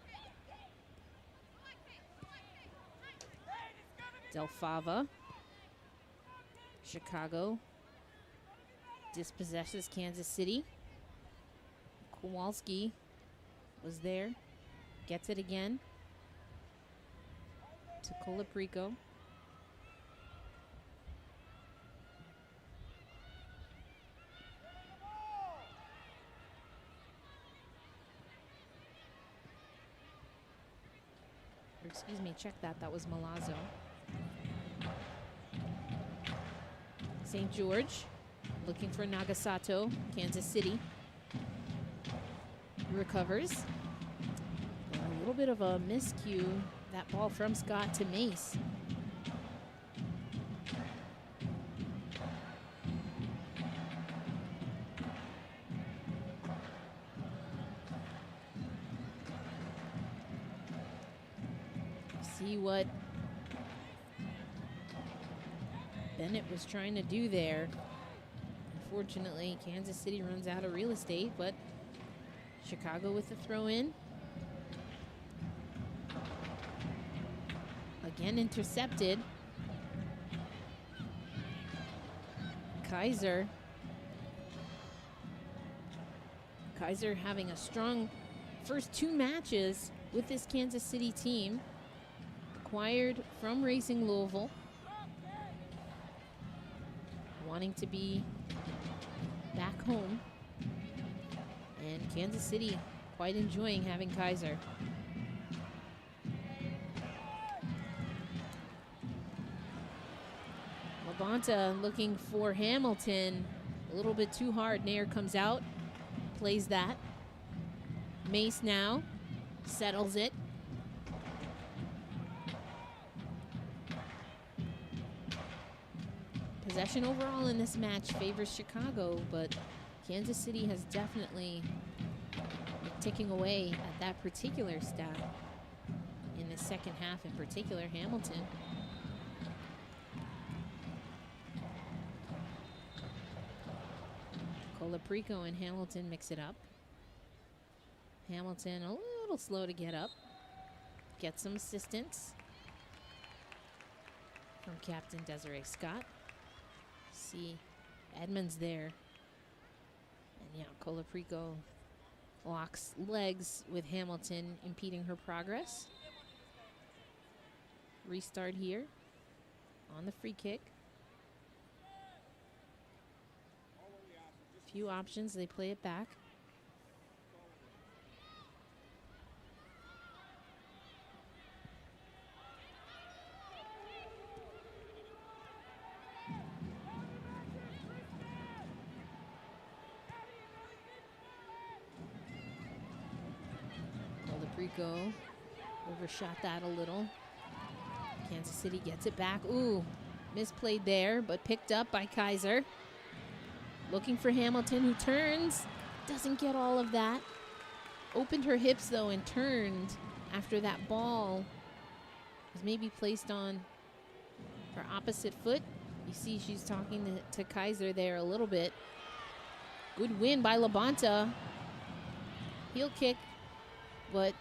A: Del Fava. Chicago dispossesses Kansas City. Kowalski was there. Gets it again to Colaprico. excuse me, check that. That was Malazzo. St. George looking for Nagasato. Kansas City recovers. A little bit of a miscue. That ball from Scott to Mace. See what Bennett was trying to do there. Unfortunately, Kansas City runs out of real estate, but Chicago with the throw in. Again intercepted. Kaiser having a strong first 2 matches with this Kansas City team. Acquired from Racing Louisville. Wanting to be back home. And Kansas City quite enjoying having Kaiser. Labonta looking for Hamilton. A little bit too hard. Nair comes out. Plays that. Mace now. Settles it. Possession overall in this match favors Chicago, but Kansas City has definitely been ticking away at that particular stat in the second half, in particular Hamilton. Colaprico and Hamilton mix it up. Hamilton a little slow to get up. Get some assistance from Captain Desiree Scott. See Edmonds there. And yeah, Colaprico locks legs with Hamilton, impeding her progress. Restart here on the free kick. Few options, they play it back. Rico overshot that a little. Kansas City gets it back. Ooh, misplayed there, but picked up by Kaiser. Looking for Hamilton, who turns. Doesn't get all of that. Opened her hips, though, and turned after that ball was maybe placed on her opposite foot. You see she's talking to Kaiser there a little bit. Good win by Labonta. Heel kick, but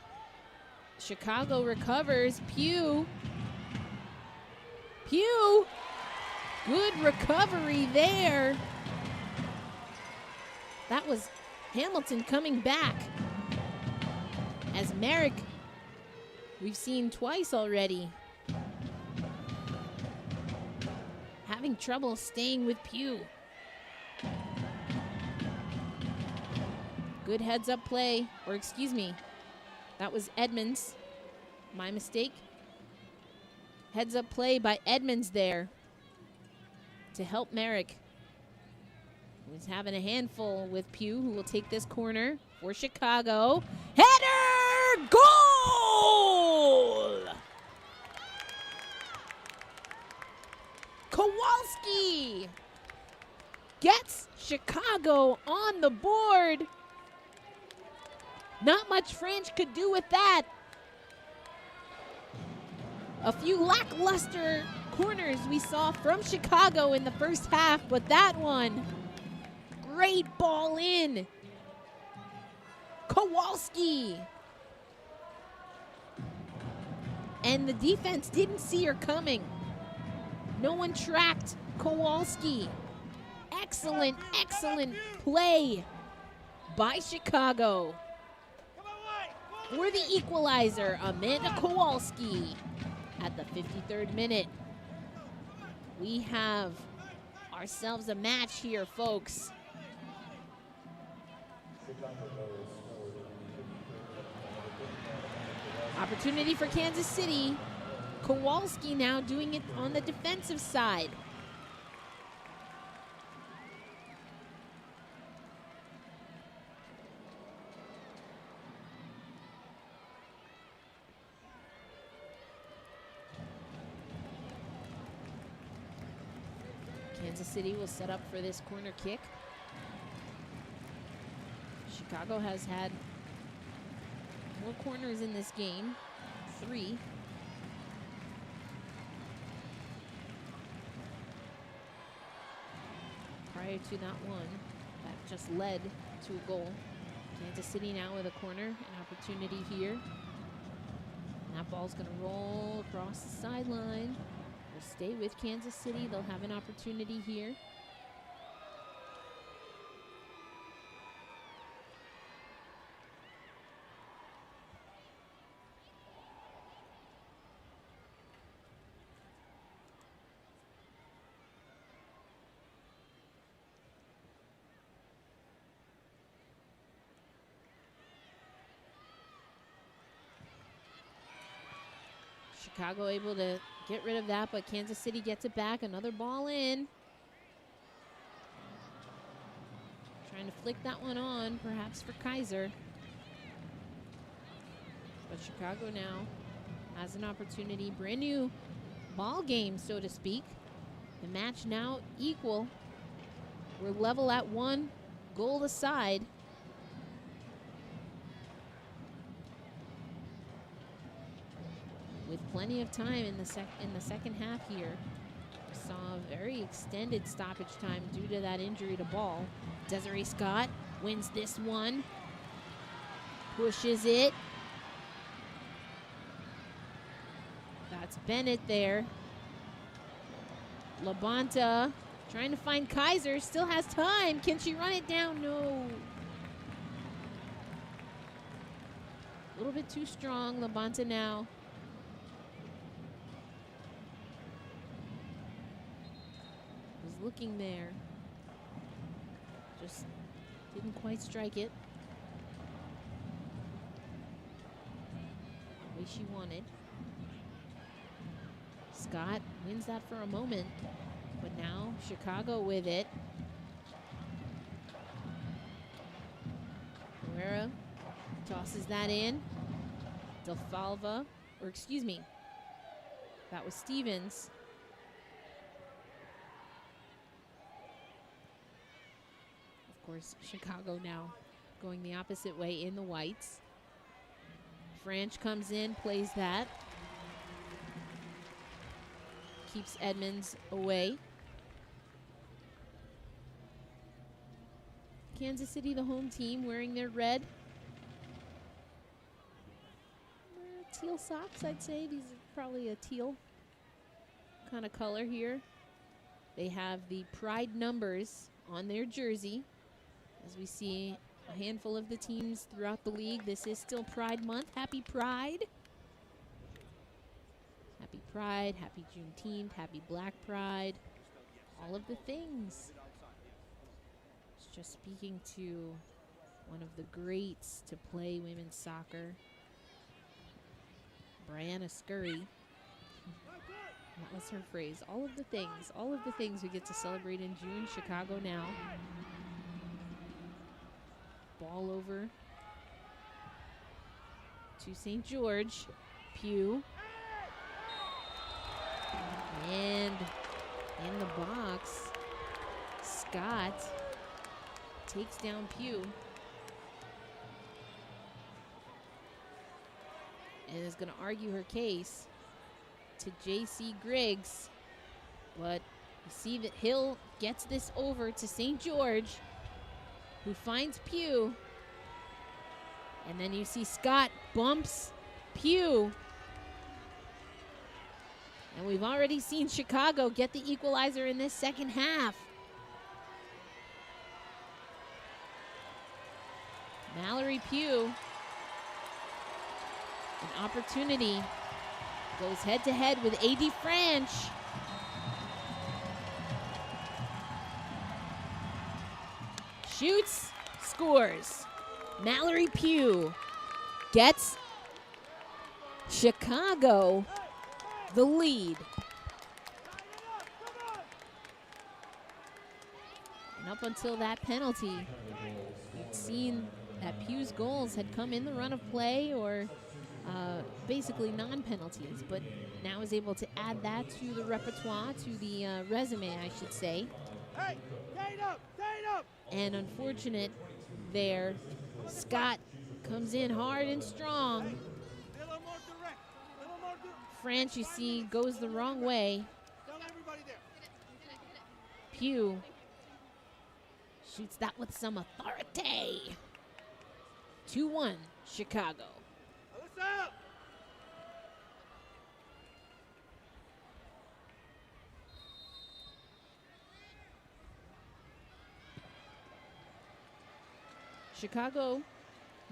A: Chicago recovers. Pugh. Good recovery there. That was Hamilton coming back. As Merrick, we've seen twice already, having trouble staying with Pugh. Good heads up play, or excuse me, that was Edmonds. My mistake. Heads up play by Edmonds there to help Merrick, who's having a handful with Pugh, who will take this corner for Chicago. Header! Goal! Kowalski gets Chicago on the board. Not much French could do with that. A few lackluster corners we saw from Chicago in the first half, but that one, great ball in. Kowalski. And the defense didn't see her coming. No one tracked Kowalski. Excellent, excellent play by Chicago. For the equalizer, Amanda Kowalski at the 53rd minute. We have ourselves a match here, folks. Opportunity for Kansas City. Kowalski now doing it on the defensive side. Kansas City will set up for this corner kick. Chicago has had more corners in this game, 3. Prior to that one, that just led to a goal. Kansas City now with a corner, an opportunity here. And that ball's gonna roll across the sideline. Will stay with Kansas City. They'll have an opportunity here. Chicago able to get rid of that, but Kansas City gets it back. Another ball in. Trying to flick that one on, perhaps for Kaiser. But Chicago now has an opportunity. Brand new ball game, so to speak. The match now equal. We're level at 1 goal aside. With plenty of time in the second half here. We saw a very extended stoppage time due to that injury to ball. Desiree Scott wins this one. Pushes it. That's Bennett there. Labonta trying to find Kaiser. Still has time. Can she run it down? No. A little bit too strong. Labonta now. Looking there, just didn't quite strike it the way she wanted. Scott wins that for a moment, but now Chicago with it. Herrera tosses that in. Delfalva, or excuse me, that was Stevens. Of course, Chicago now going the opposite way in the whites. Franch comes in, plays that. Keeps Edmonds away. Kansas City, the home team, wearing their red. Teal socks, I'd say. These are probably a teal kind of color here. They have the Pride numbers on their jersey. As we see a handful of the teams throughout the league, this is still Pride Month. Happy Pride. Happy Pride, happy Juneteenth, happy Black Pride. All of the things. I was just speaking to one of the greats to play women's soccer, Brianna Scurry. That was her phrase. All of the things we get to celebrate in June. Chicago now. Ball over to St. George. Pugh. And in the box, Scott takes down Pugh. And is going to argue her case to J.C. Griggs. But you see that Hill gets this over to St. George, who finds Pugh. And then you see Scott bumps Pugh. And we've already seen Chicago get the equalizer in this second half. Mallory Pugh, an opportunity, goes head-to-head with A.D. Franch. Shoots, scores. Mallory Pugh gets Chicago, the lead. And up until that penalty, we'd seen that Pugh's goals had come in the run of play or basically non-penalties, but now is able to add that to the repertoire, to the resume, I should say.
C: Hey, tighten up, tighten up.
A: And unfortunate there, Scott comes in hard and strong.
C: A little more direct, a little more direct.
A: France, you see, goes the wrong way.
C: Tell everybody there.
A: Pugh shoots that with some authority. 2-1, Chicago.
C: Alyssa!
A: Chicago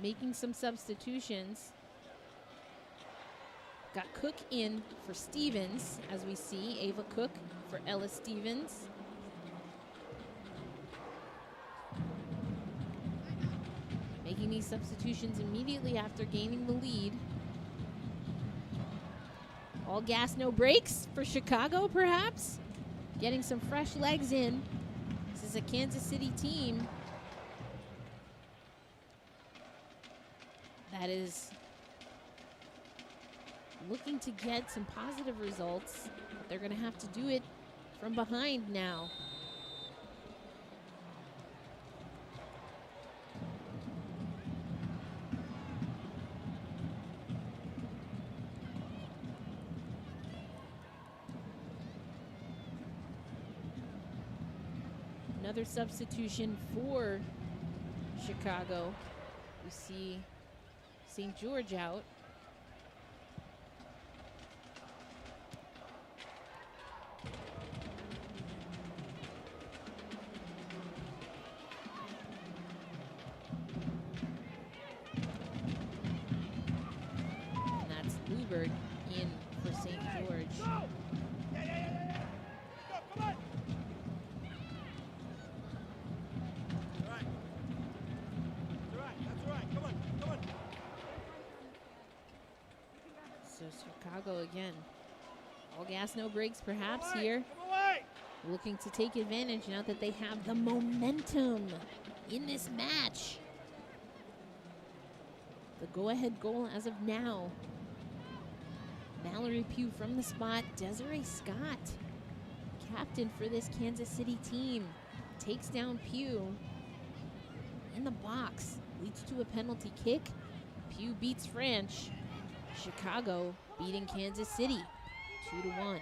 A: making some substitutions. Got Cook in for Stevens, as we see. Ava Cook for Ella Stevens. Making these substitutions immediately after gaining the lead. All gas, no brakes for Chicago, perhaps. Getting some fresh legs in. This is a Kansas City team that is looking to get some positive results. But they're going to have to do it from behind now. Another substitution for Chicago. We see St. George out. And that's Lubert in for St. George.
C: Yeah. Go, come on. All right. That's all right. That's all right. Come on.
A: So Chicago again. All gas, no brakes perhaps
C: Come away,
A: here.
C: Come away.
A: Looking to take advantage now that they have the momentum in this match. The go-ahead goal as of now. Mallory Pugh from the spot. Desiree Scott, captain for this Kansas City team, takes down Pugh in the box. Leads to a penalty kick. Pugh beats French. Chicago beating Kansas City 2-1.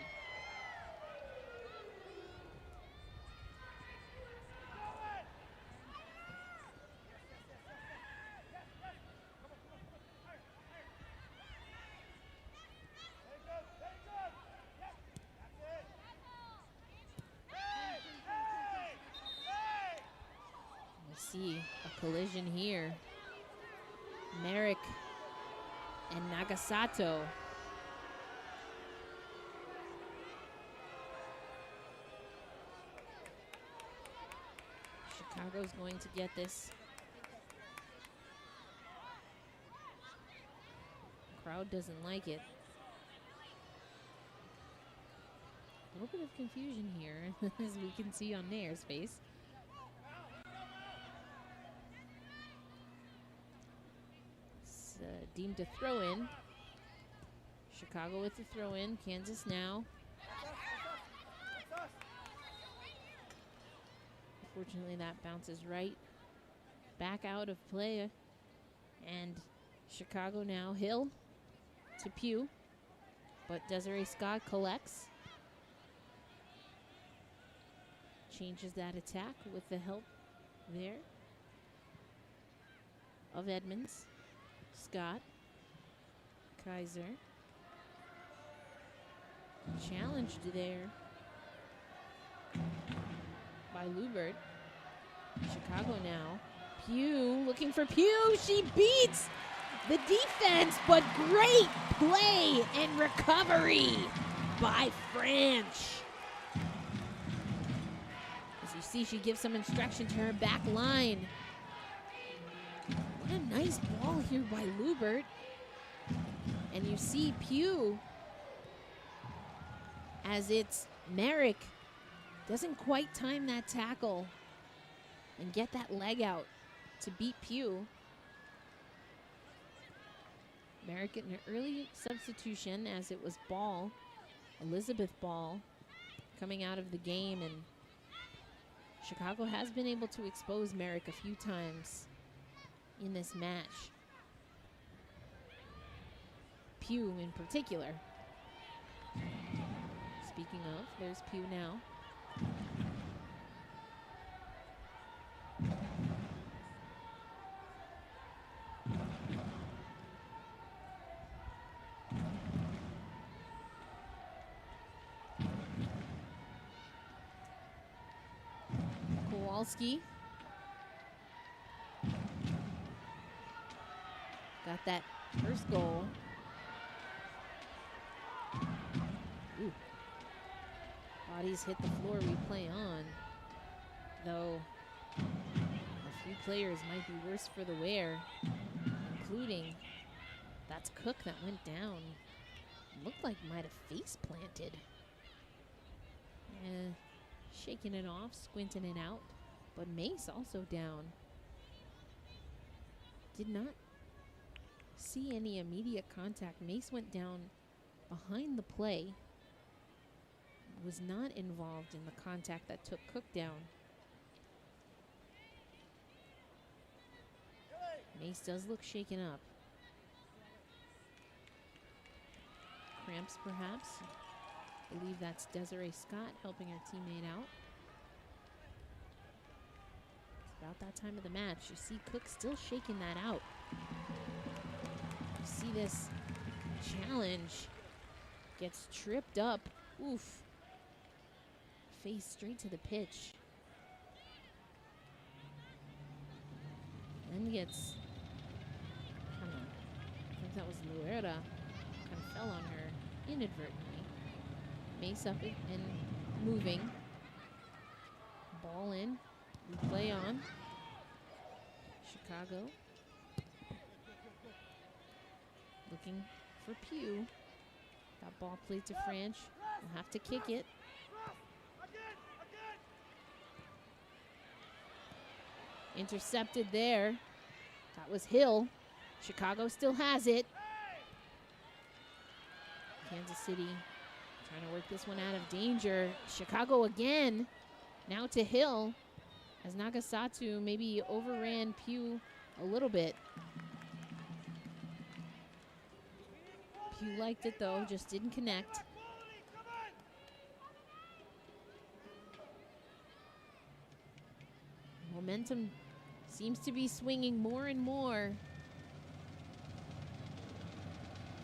A: See a collision here. Merrick and Nagasato. Chicago's going to get this. Crowd doesn't like it. A little bit of confusion here, as we can see on Nair's face. Deemed a throw-in. Chicago with the throw-in. Kansas now. Unfortunately, that bounces right back out of play. And Chicago now. Hill to Pugh. But Desiree Scott collects. Changes that attack with the help there of Edmonds. Scott. Kaiser. Challenged there by Lubert. Chicago now. Pugh looking for Pugh. She beats the defense, but great play and recovery by French. As you see, she gives some instruction to her back line. What a nice ball here by Lubert. And you see Pugh, as it's Merrick, doesn't quite time that tackle and get that leg out to beat Pugh. Merrick getting an early substitution, as it was Ball, Elizabeth Ball, coming out of the game, and Chicago has been able to expose Merrick a few times in this match. Pugh in particular. Speaking of, there's Pugh now. Kowalski got that first goal. Ooh. Bodies hit the floor, we play on. Though a few players might be worse for the wear, including that's Cook that went down. Looked like might have face planted. Shaking it off, squinting it out. But Mace also down. Did not see any immediate contact. Mace went down behind the play. Was not involved in the contact that took Cook down. Mace does look shaken up. Cramps, perhaps. I believe that's Desiree Scott helping her teammate out. It's about that time of the match. You see Cook still shaking that out. You see this challenge. Gets tripped up. Oof. Face straight to the pitch. Then gets, I think that was Luera, kind of fell on her inadvertently. Mace up and moving. Ball in. We play on. Chicago. Looking for Pugh. That ball played to Franch. We'll have to kick it. Intercepted there. That was Hill. Chicago still has it. Kansas City trying to work this one out of danger. Chicago again. Now to Hill, as Nagasatu maybe overran Pugh a little bit. Pugh liked it though, just didn't connect. Momentum seems to be swinging more and more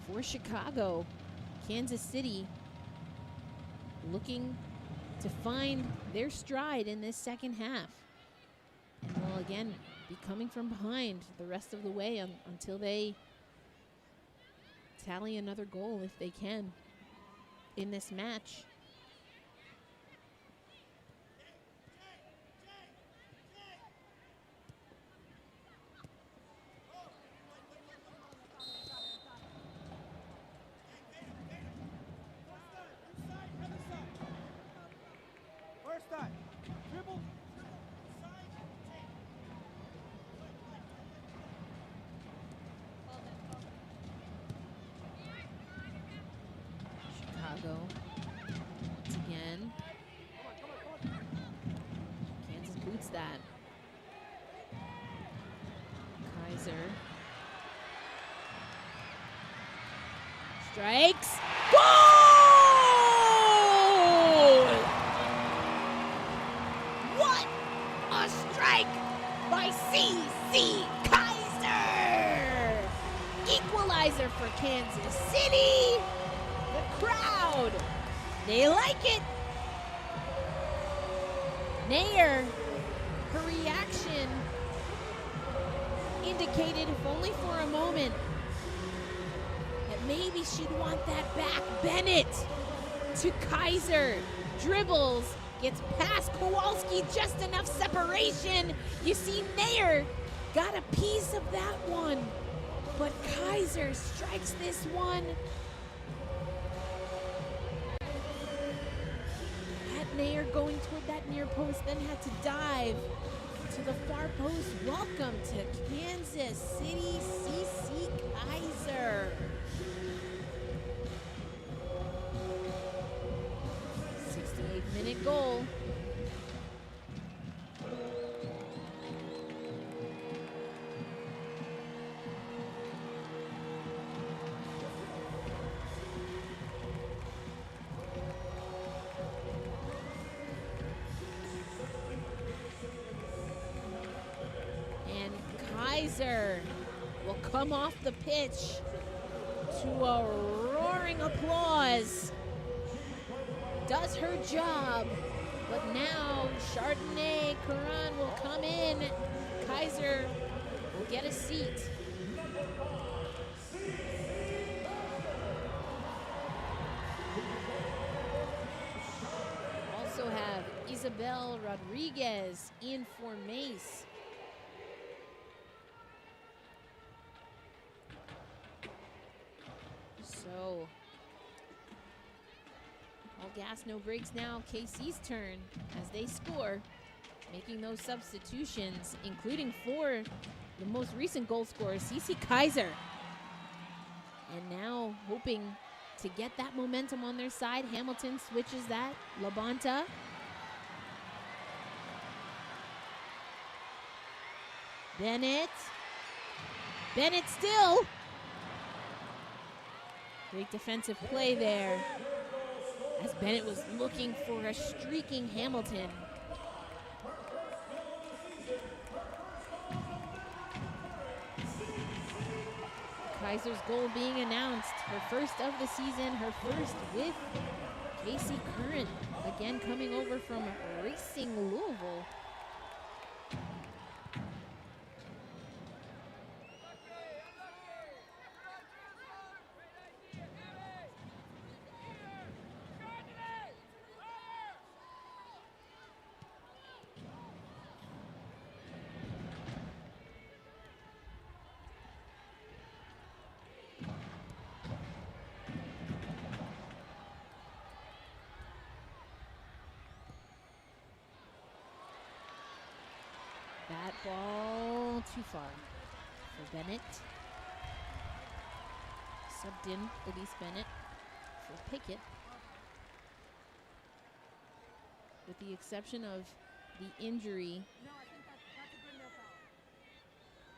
A: for Chicago. Kansas City looking to find their stride in this second half. And will again be coming from behind the rest of the way until they tally another goal if they can in this match. Chicago. Once again. Kansas boots that. Kaiser. Strikes. Goal! What a strike by C.C. Kaiser! Equalizer for Kansas City. The crowd, they like it. Nair, her reaction indicated, if only for a moment, that maybe she'd want that back. Bennett to Kaiser, dribbles, gets past Kowalski, just enough separation. You see Nair got a piece of that one. But Kaiser strikes this one. Pat Nair going toward that near post, then had to dive to the far post. Welcome to Kansas City, CC Kaiser. 68th-minute goal. And Kaiser will come off the pitch to a roaring applause. Does her job, but now Chardonnay Curran will come in. Kaiser will get a seat. Also have Isabel Rodriguez in for Mace. So, all gas, no brakes now. KC's turn as they score, making those substitutions, including for the most recent goal scorer, CC Kaiser. And now hoping to get that momentum on their side. Hamilton switches that. Labonta. Bennett. Bennett still. Great defensive play there, as Bennett was looking for a streaking Hamilton. Kaiser's goal being announced, her first of the season, her first with Casey Curran, again coming over from Racing Louisville. That ball too far for Bennett. Subbed in Elise Bennett for Pickett. With the exception of the injury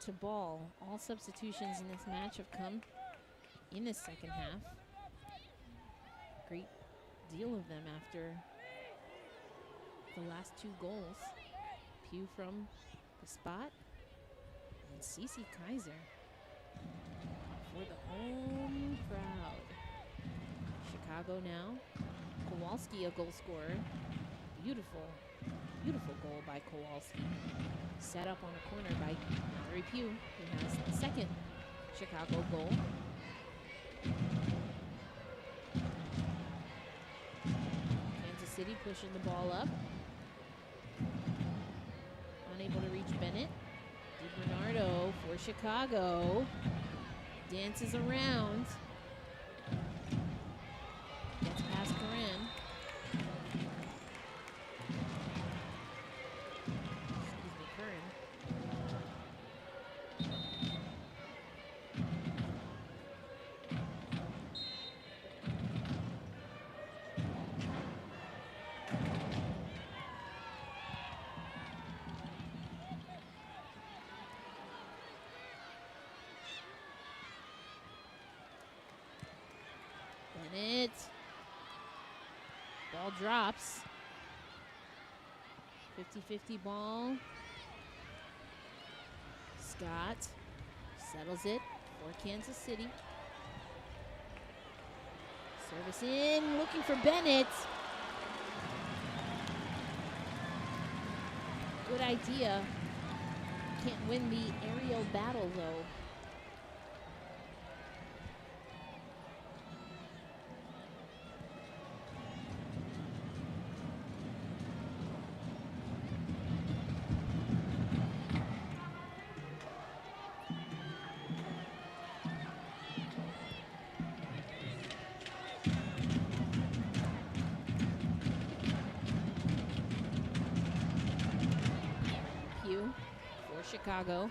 A: to Ball, all substitutions in this match have come in the second half. Great deal of them after the last two goals. Pugh from the spot, and CC Kaiser for the home crowd. Chicago now. Kowalski, a goal scorer. Beautiful, beautiful goal by Kowalski. Set up on a corner by Mallory Pugh, who has the second Chicago goal. Kansas City pushing the ball up. Unable to reach Bennett. DiBernardo for Chicago. Dances around. Gets past Corinne. Excuse me, Curran. Bennett. Ball drops. 50-50 ball. Scott settles it for Kansas City. Service in, looking for Bennett. Good idea. Can't win the aerial battle though. Chicago.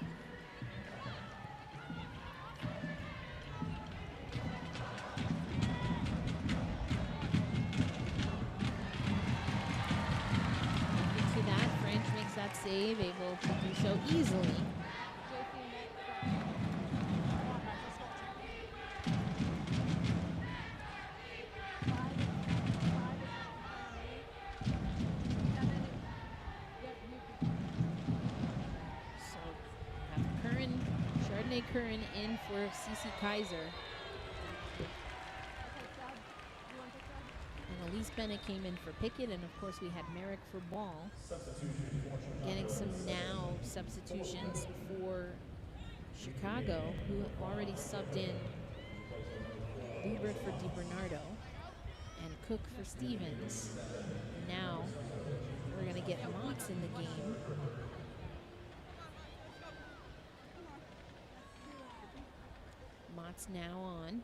A: To that, French makes that save, able to do so easily. So have Chardonnay Curran in for CC Kaiser. And Elise Bennett came in for Pickett, and of course we had Merrick for Ball. Getting some now substitutions for Chicago, who already subbed in Hubert for DiBernardo and Cook for Stevens. And now we're going to get Motts in the game. Motts now on.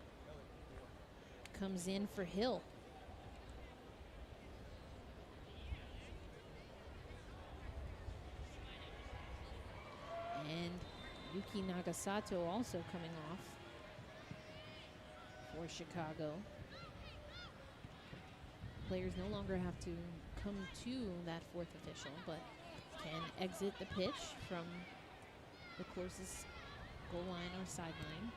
A: Comes in for Hill. And Yuki Nagasato also coming off for Chicago. Players no longer have to come to that fourth official, but can exit the pitch from the closest goal line or sideline.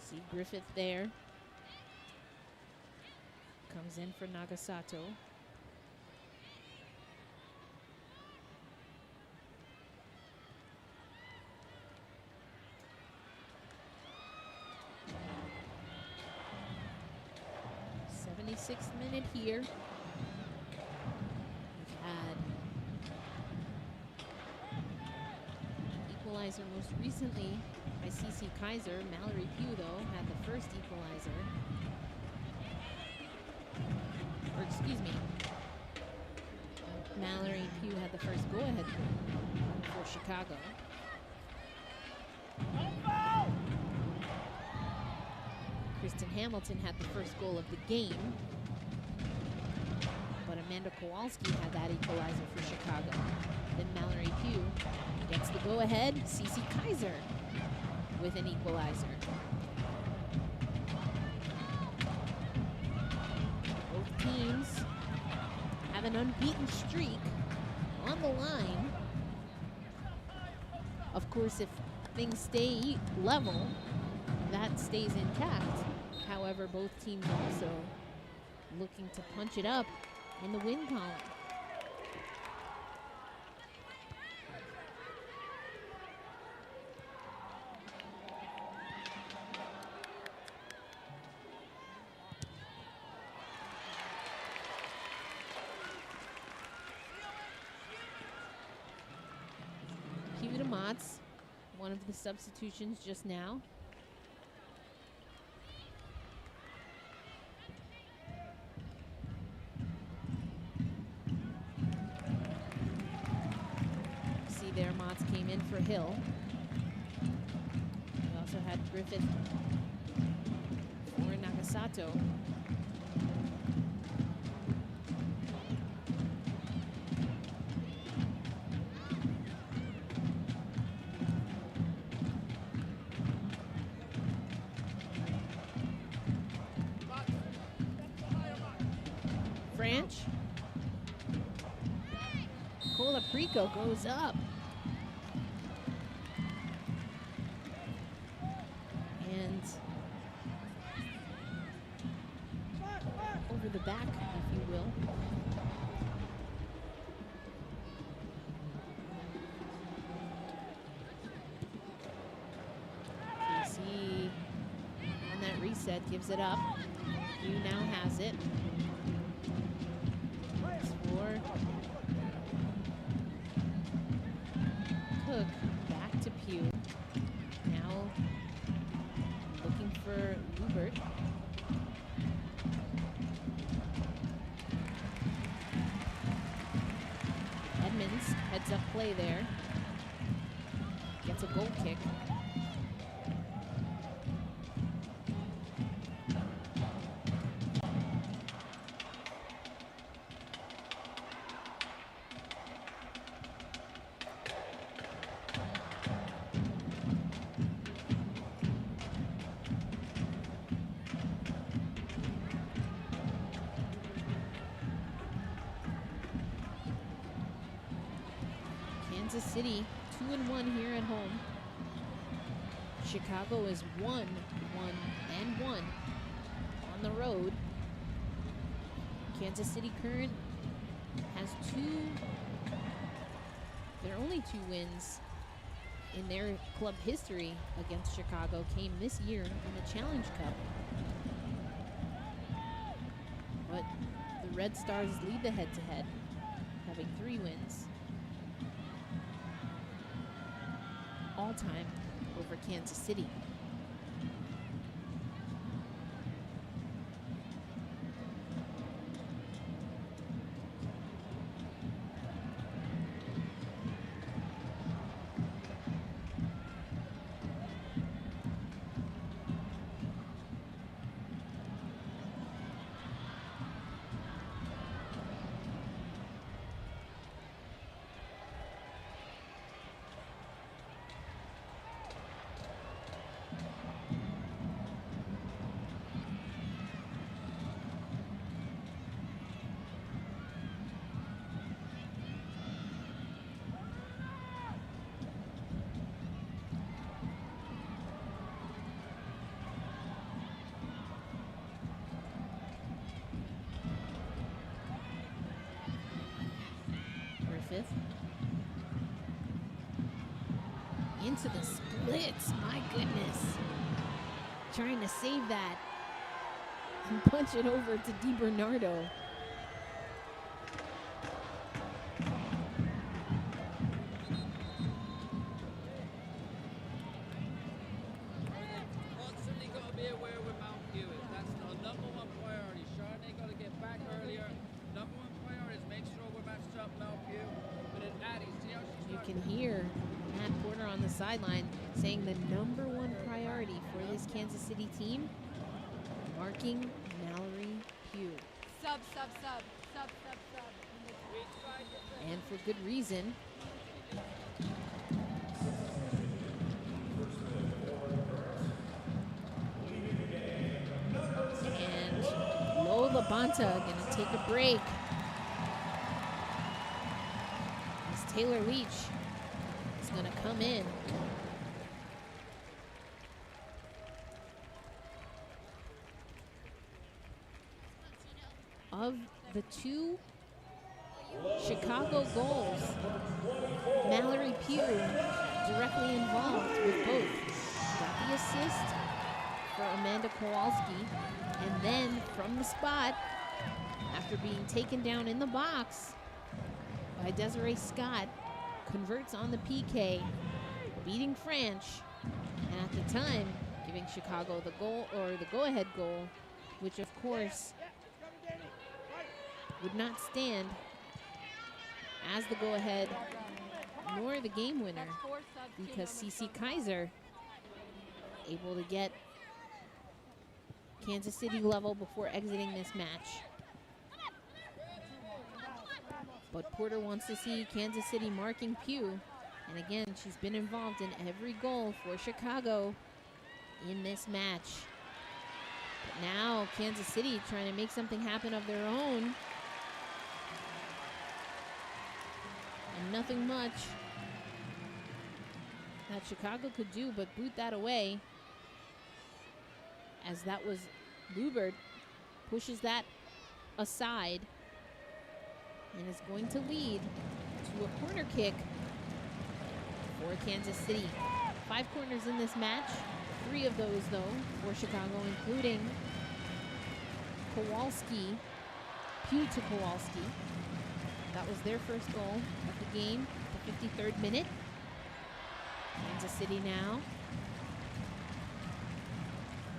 A: See Griffith there. Comes in for Nagasato. '76th minute here. We've had equalizer most recently by CC Kaiser. Mallory Pugh, though, had the first equalizer. Or excuse me, Mallory Pugh had the first go-ahead for Chicago. Kristen Hamilton had the first goal of the game, but Amanda Kowalski had that equalizer for Chicago. Then Mallory Pugh gets the go-ahead. CC Kaiser with an equalizer. Both teams have an unbeaten streak on the line. Of course, if things stay level, that stays intact. However, both teams also looking to punch it up in the win column. Hugh to Motts, one of the substitutions just now. See there, Motts came in for Hill. We also had Griffith for Nagasato. Branch. Colaprico goes up. And over the back, if you will. KC on that reset gives it up. Hugh now has it. For Cook, back to Pugh. Now looking for Hubert. Edmonds heads up play there. Gets a goal kick. Kansas City 2-1 here at home. Chicago is 1-1 on the road. Kansas City Current has their only 2 wins in their club history against Chicago came this year in the Challenge Cup. But the Red Stars lead the head-to-head, having 3 wins all time over Kansas City. Into the splits, my goodness. Trying to save that and punch it over to DiBernardo.
C: Constantly got to be aware with Mount Hewitt. That's the number 1 priority. Charlotte got to get back earlier. Number 1 priority is make sure we're matched up Mount Hewitt. But then Addie, see how she's
A: You can hear Matt Porter on the sideline saying the number 1 priority for this Kansas City team, marking Mallory Pugh.
D: Sub.
A: And for good reason. And Lola Bonta gonna take a break. As Taylor Leach is gonna come in. Of the 2 Chicago goals, Mallory Pugh directly involved with both. Got the assist for Amanda Kowalski, and then from the spot, after being taken down in the box by Desiree Scott, converts on the PK, beating French, and at the time giving Chicago the goal, or the go-ahead goal, which of course would not stand as the go-ahead nor the game winner, because Cece Kaiser able to get Kansas City level before exiting this match. But Porter wants to see Kansas City marking Pugh, and again, she's been involved in every goal for Chicago in this match. But now Kansas City trying to make something happen of their own. And nothing much that Chicago could do but boot that away, as that was Lubert pushes that aside and is going to lead to a corner kick for Kansas City. 5 corners in this match, 3 of those though for Chicago, including Kowalski, Pugh to Kowalski. That was their first goal of the game, the 53rd minute. Kansas City now.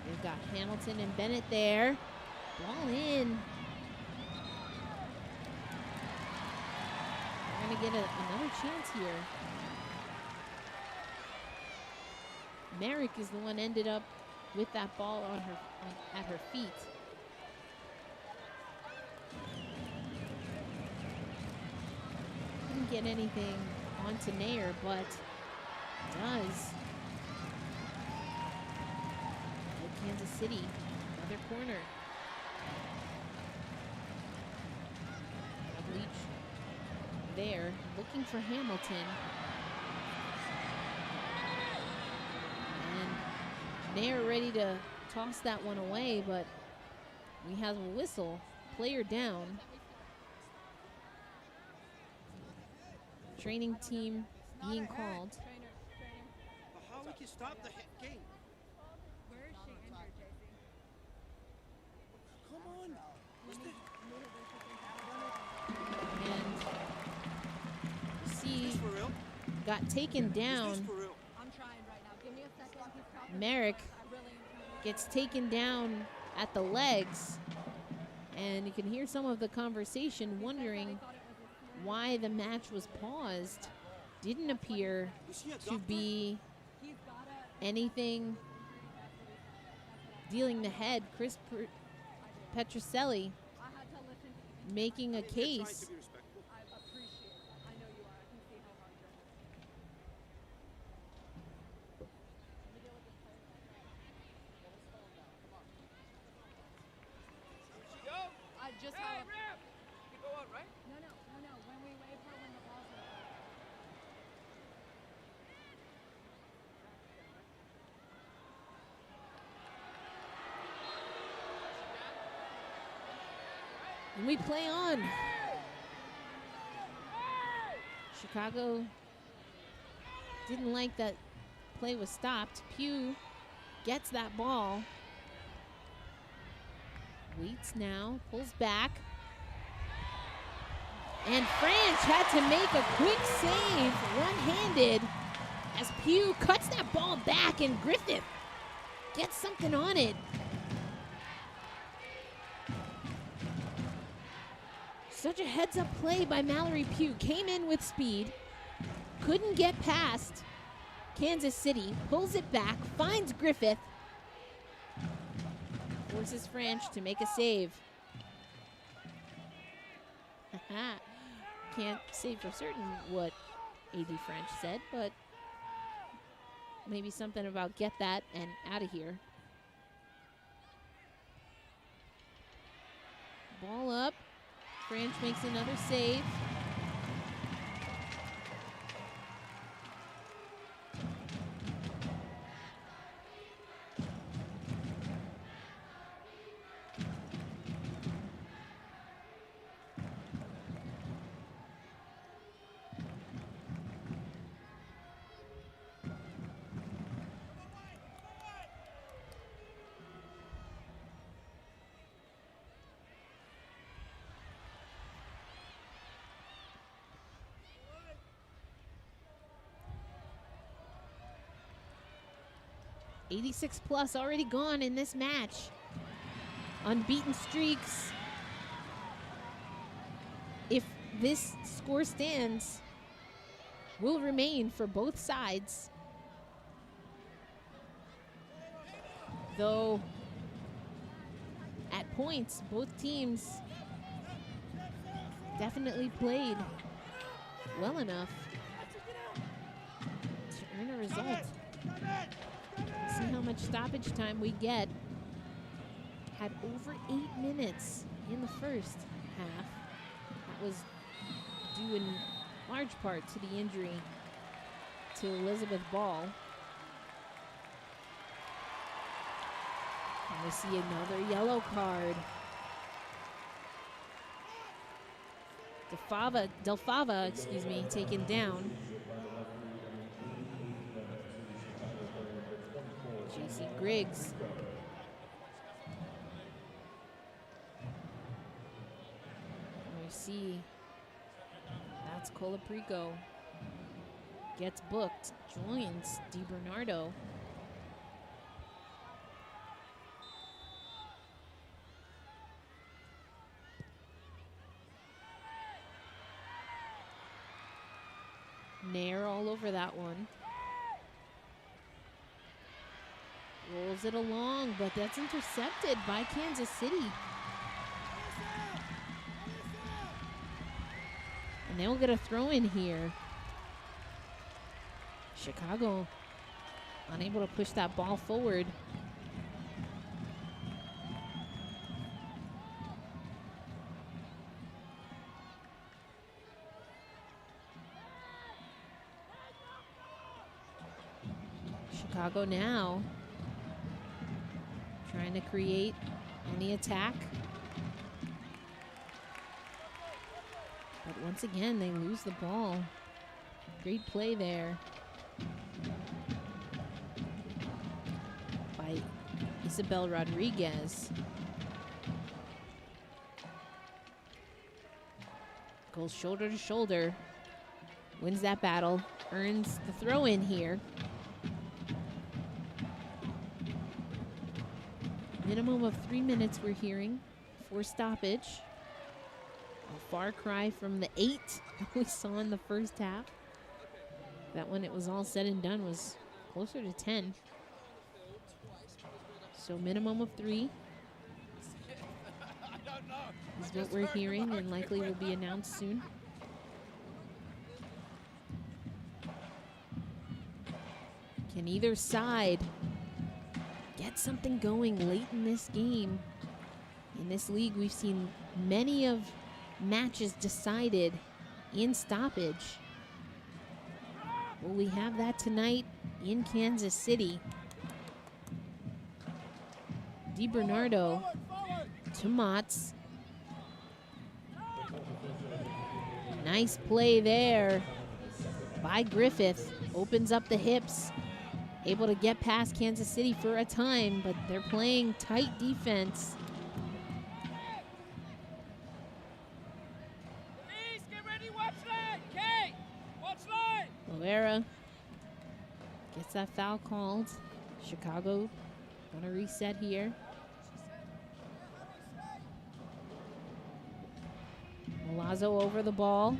A: We've got Hamilton and Bennett there. Ball in. We're going to get another chance here. Merrick is the one ended up with that ball on her at her feet. Didn't get anything onto Nair, but does with Kansas City. Another corner. Leach there looking for Hamilton. Nair ready to toss that one away, but we have a whistle. Player down. Training team being called.
D: Trainer.
E: But how we can stop the game?
D: Where is she injured, JC?
E: Come on. What's the...
A: And
E: Is
A: see,
E: this for real?
A: got taken
E: Is this
A: down.
E: for real?
D: I'm trying right now. Give me a second. He's talking.
A: Merrick
D: I really am trying.
A: gets taken down at the legs. And you can hear some of the conversation wondering why the match was paused. Didn't appear
E: Is she a
A: to
E: doctor?
A: be
D: He's gotta.
A: anything dealing the head. Chris Petroselli
D: I had to listen to you.
A: making a
E: You're trying
A: case.
E: to be respectful.
D: I appreciate it. I know you are. I can see how hard you're working. Let me deal with this player.
C: Where'd she go?
D: I just
C: Hey,
D: have.
C: ref! You go out, right?
D: No. When we wave her when the ball's in.
A: And we play on. Chicago didn't like that play was stopped. Pugh gets that ball. Waits now, pulls back. And French had to make a quick save, one-handed, as Pugh cuts that ball back and Griffith gets something on it. Such a heads-up play by Mallory Pugh. Came in with speed, couldn't get past Kansas City, pulls it back, finds Griffith, forces French to make a save. Can't say for certain what A.D. French said, but maybe something about get that and out of here. Ball up. French makes another save. '86 plus already gone in this match. Unbeaten streaks. If this score stands, will remain for both sides. Though, at points, both teams definitely played well enough to earn a result. See how much stoppage time we get. Had over 8 minutes in the first half. That was due in large part to the injury to Elizabeth Ball. And we see another yellow card. Delfava, taken down. JC Griggs. And we see that's Colaprico. Gets booked, joins DiBernardo. Nair all over that one. Rolls it along, but that's intercepted by Kansas City. And they will get a throw in here. Chicago unable to push that ball forward. Chicago now trying to create any attack. But once again, they lose the ball. Great play there by Isabel Rodriguez. Goes shoulder to shoulder. Wins that battle. Earns the throw in here. Minimum of 3 minutes we're hearing for stoppage. A far cry from the 8 we saw in the first half. That when it was all said and done was closer to 10. So minimum of 3 is what we're hearing and likely will be announced soon. Can either side get something going late in this game? In this league, we've seen many of matches decided in stoppage. Will we have that tonight in Kansas City? DiBernardo to Motts. Nice play there by Griffith. Opens up the hips. Able to get past Kansas City for a time, but they're playing tight defense. Loera gets that foul called. Chicago gonna reset here. Milazzo over the ball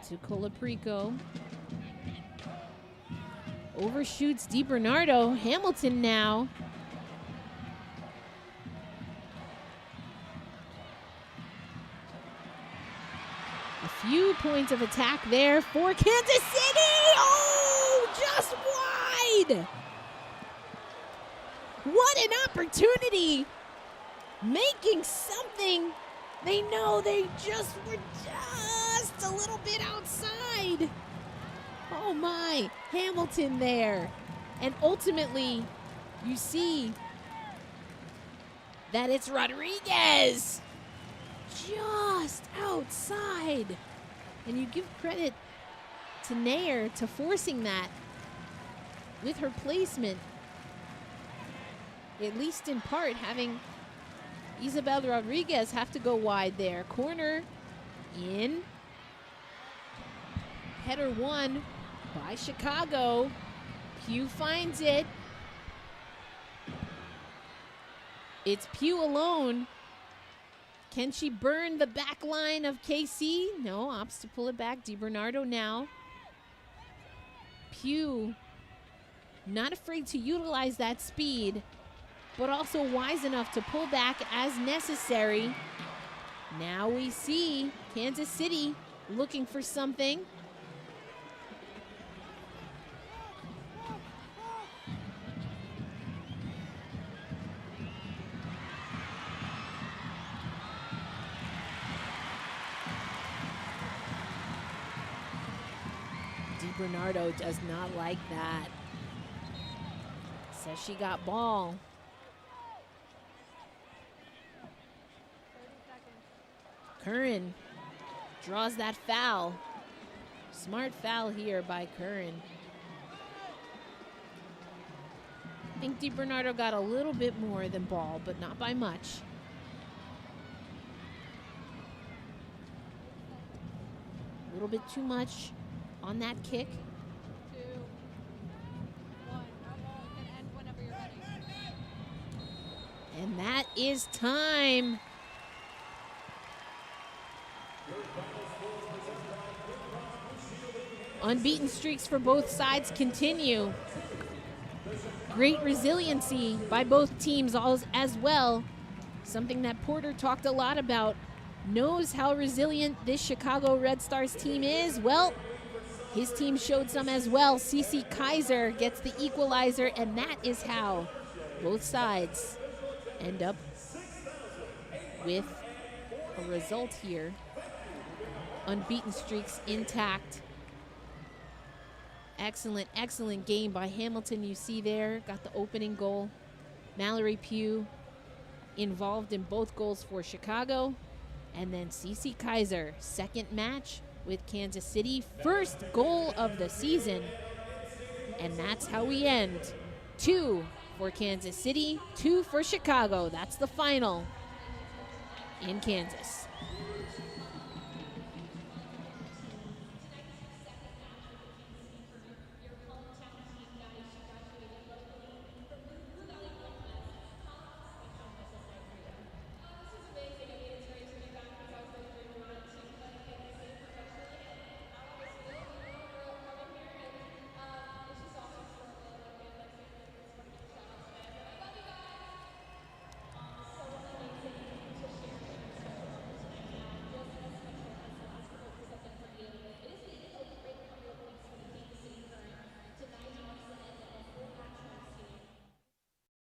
A: to Colaprico. Overshoots DiBernardo. Hamilton now. A few points of attack there for Kansas City. Oh, just wide. What an opportunity. Making something. They know they just were just a little bit outside. Oh my, Hamilton there. And ultimately, you see that it's Rodriguez just outside. And you give credit to Nair to forcing that with her placement, at least in part, having Isabel Rodriguez have to go wide there. Corner in. Header won by Chicago. Pugh finds it. It's Pugh alone. Can she burn the back line of KC? No, opts to pull it back. DiBernardo now. Pugh not afraid to utilize that speed, but also wise enough to pull back as necessary. Now we see Kansas City looking for something. DiBernardo does not like that. Says she got ball.
D: 30 seconds.
A: Curran draws that foul. Smart foul here by Curran. I think DiBernardo got a little bit more than ball, but not by much. A little bit too much on that kick.
D: 2, 1. You can end whenever you're ready.
A: And that is time. Unbeaten streaks for both sides continue. Great resiliency by both teams as well. Something that Porter talked a lot about. Knows how resilient this Chicago Red Stars team is. Well, his team showed some as well. Cece Kaiser gets the equalizer, and that is how both sides end up with a result here. Unbeaten streaks intact. Excellent, excellent game by Hamilton. You see there, got the opening goal. Mallory Pugh involved in both goals for Chicago. And then Cece Kaiser, second match with Kansas City, first goal of the season. And that's how we end. 2 for Kansas City, 2 for Chicago. That's the final in Kansas.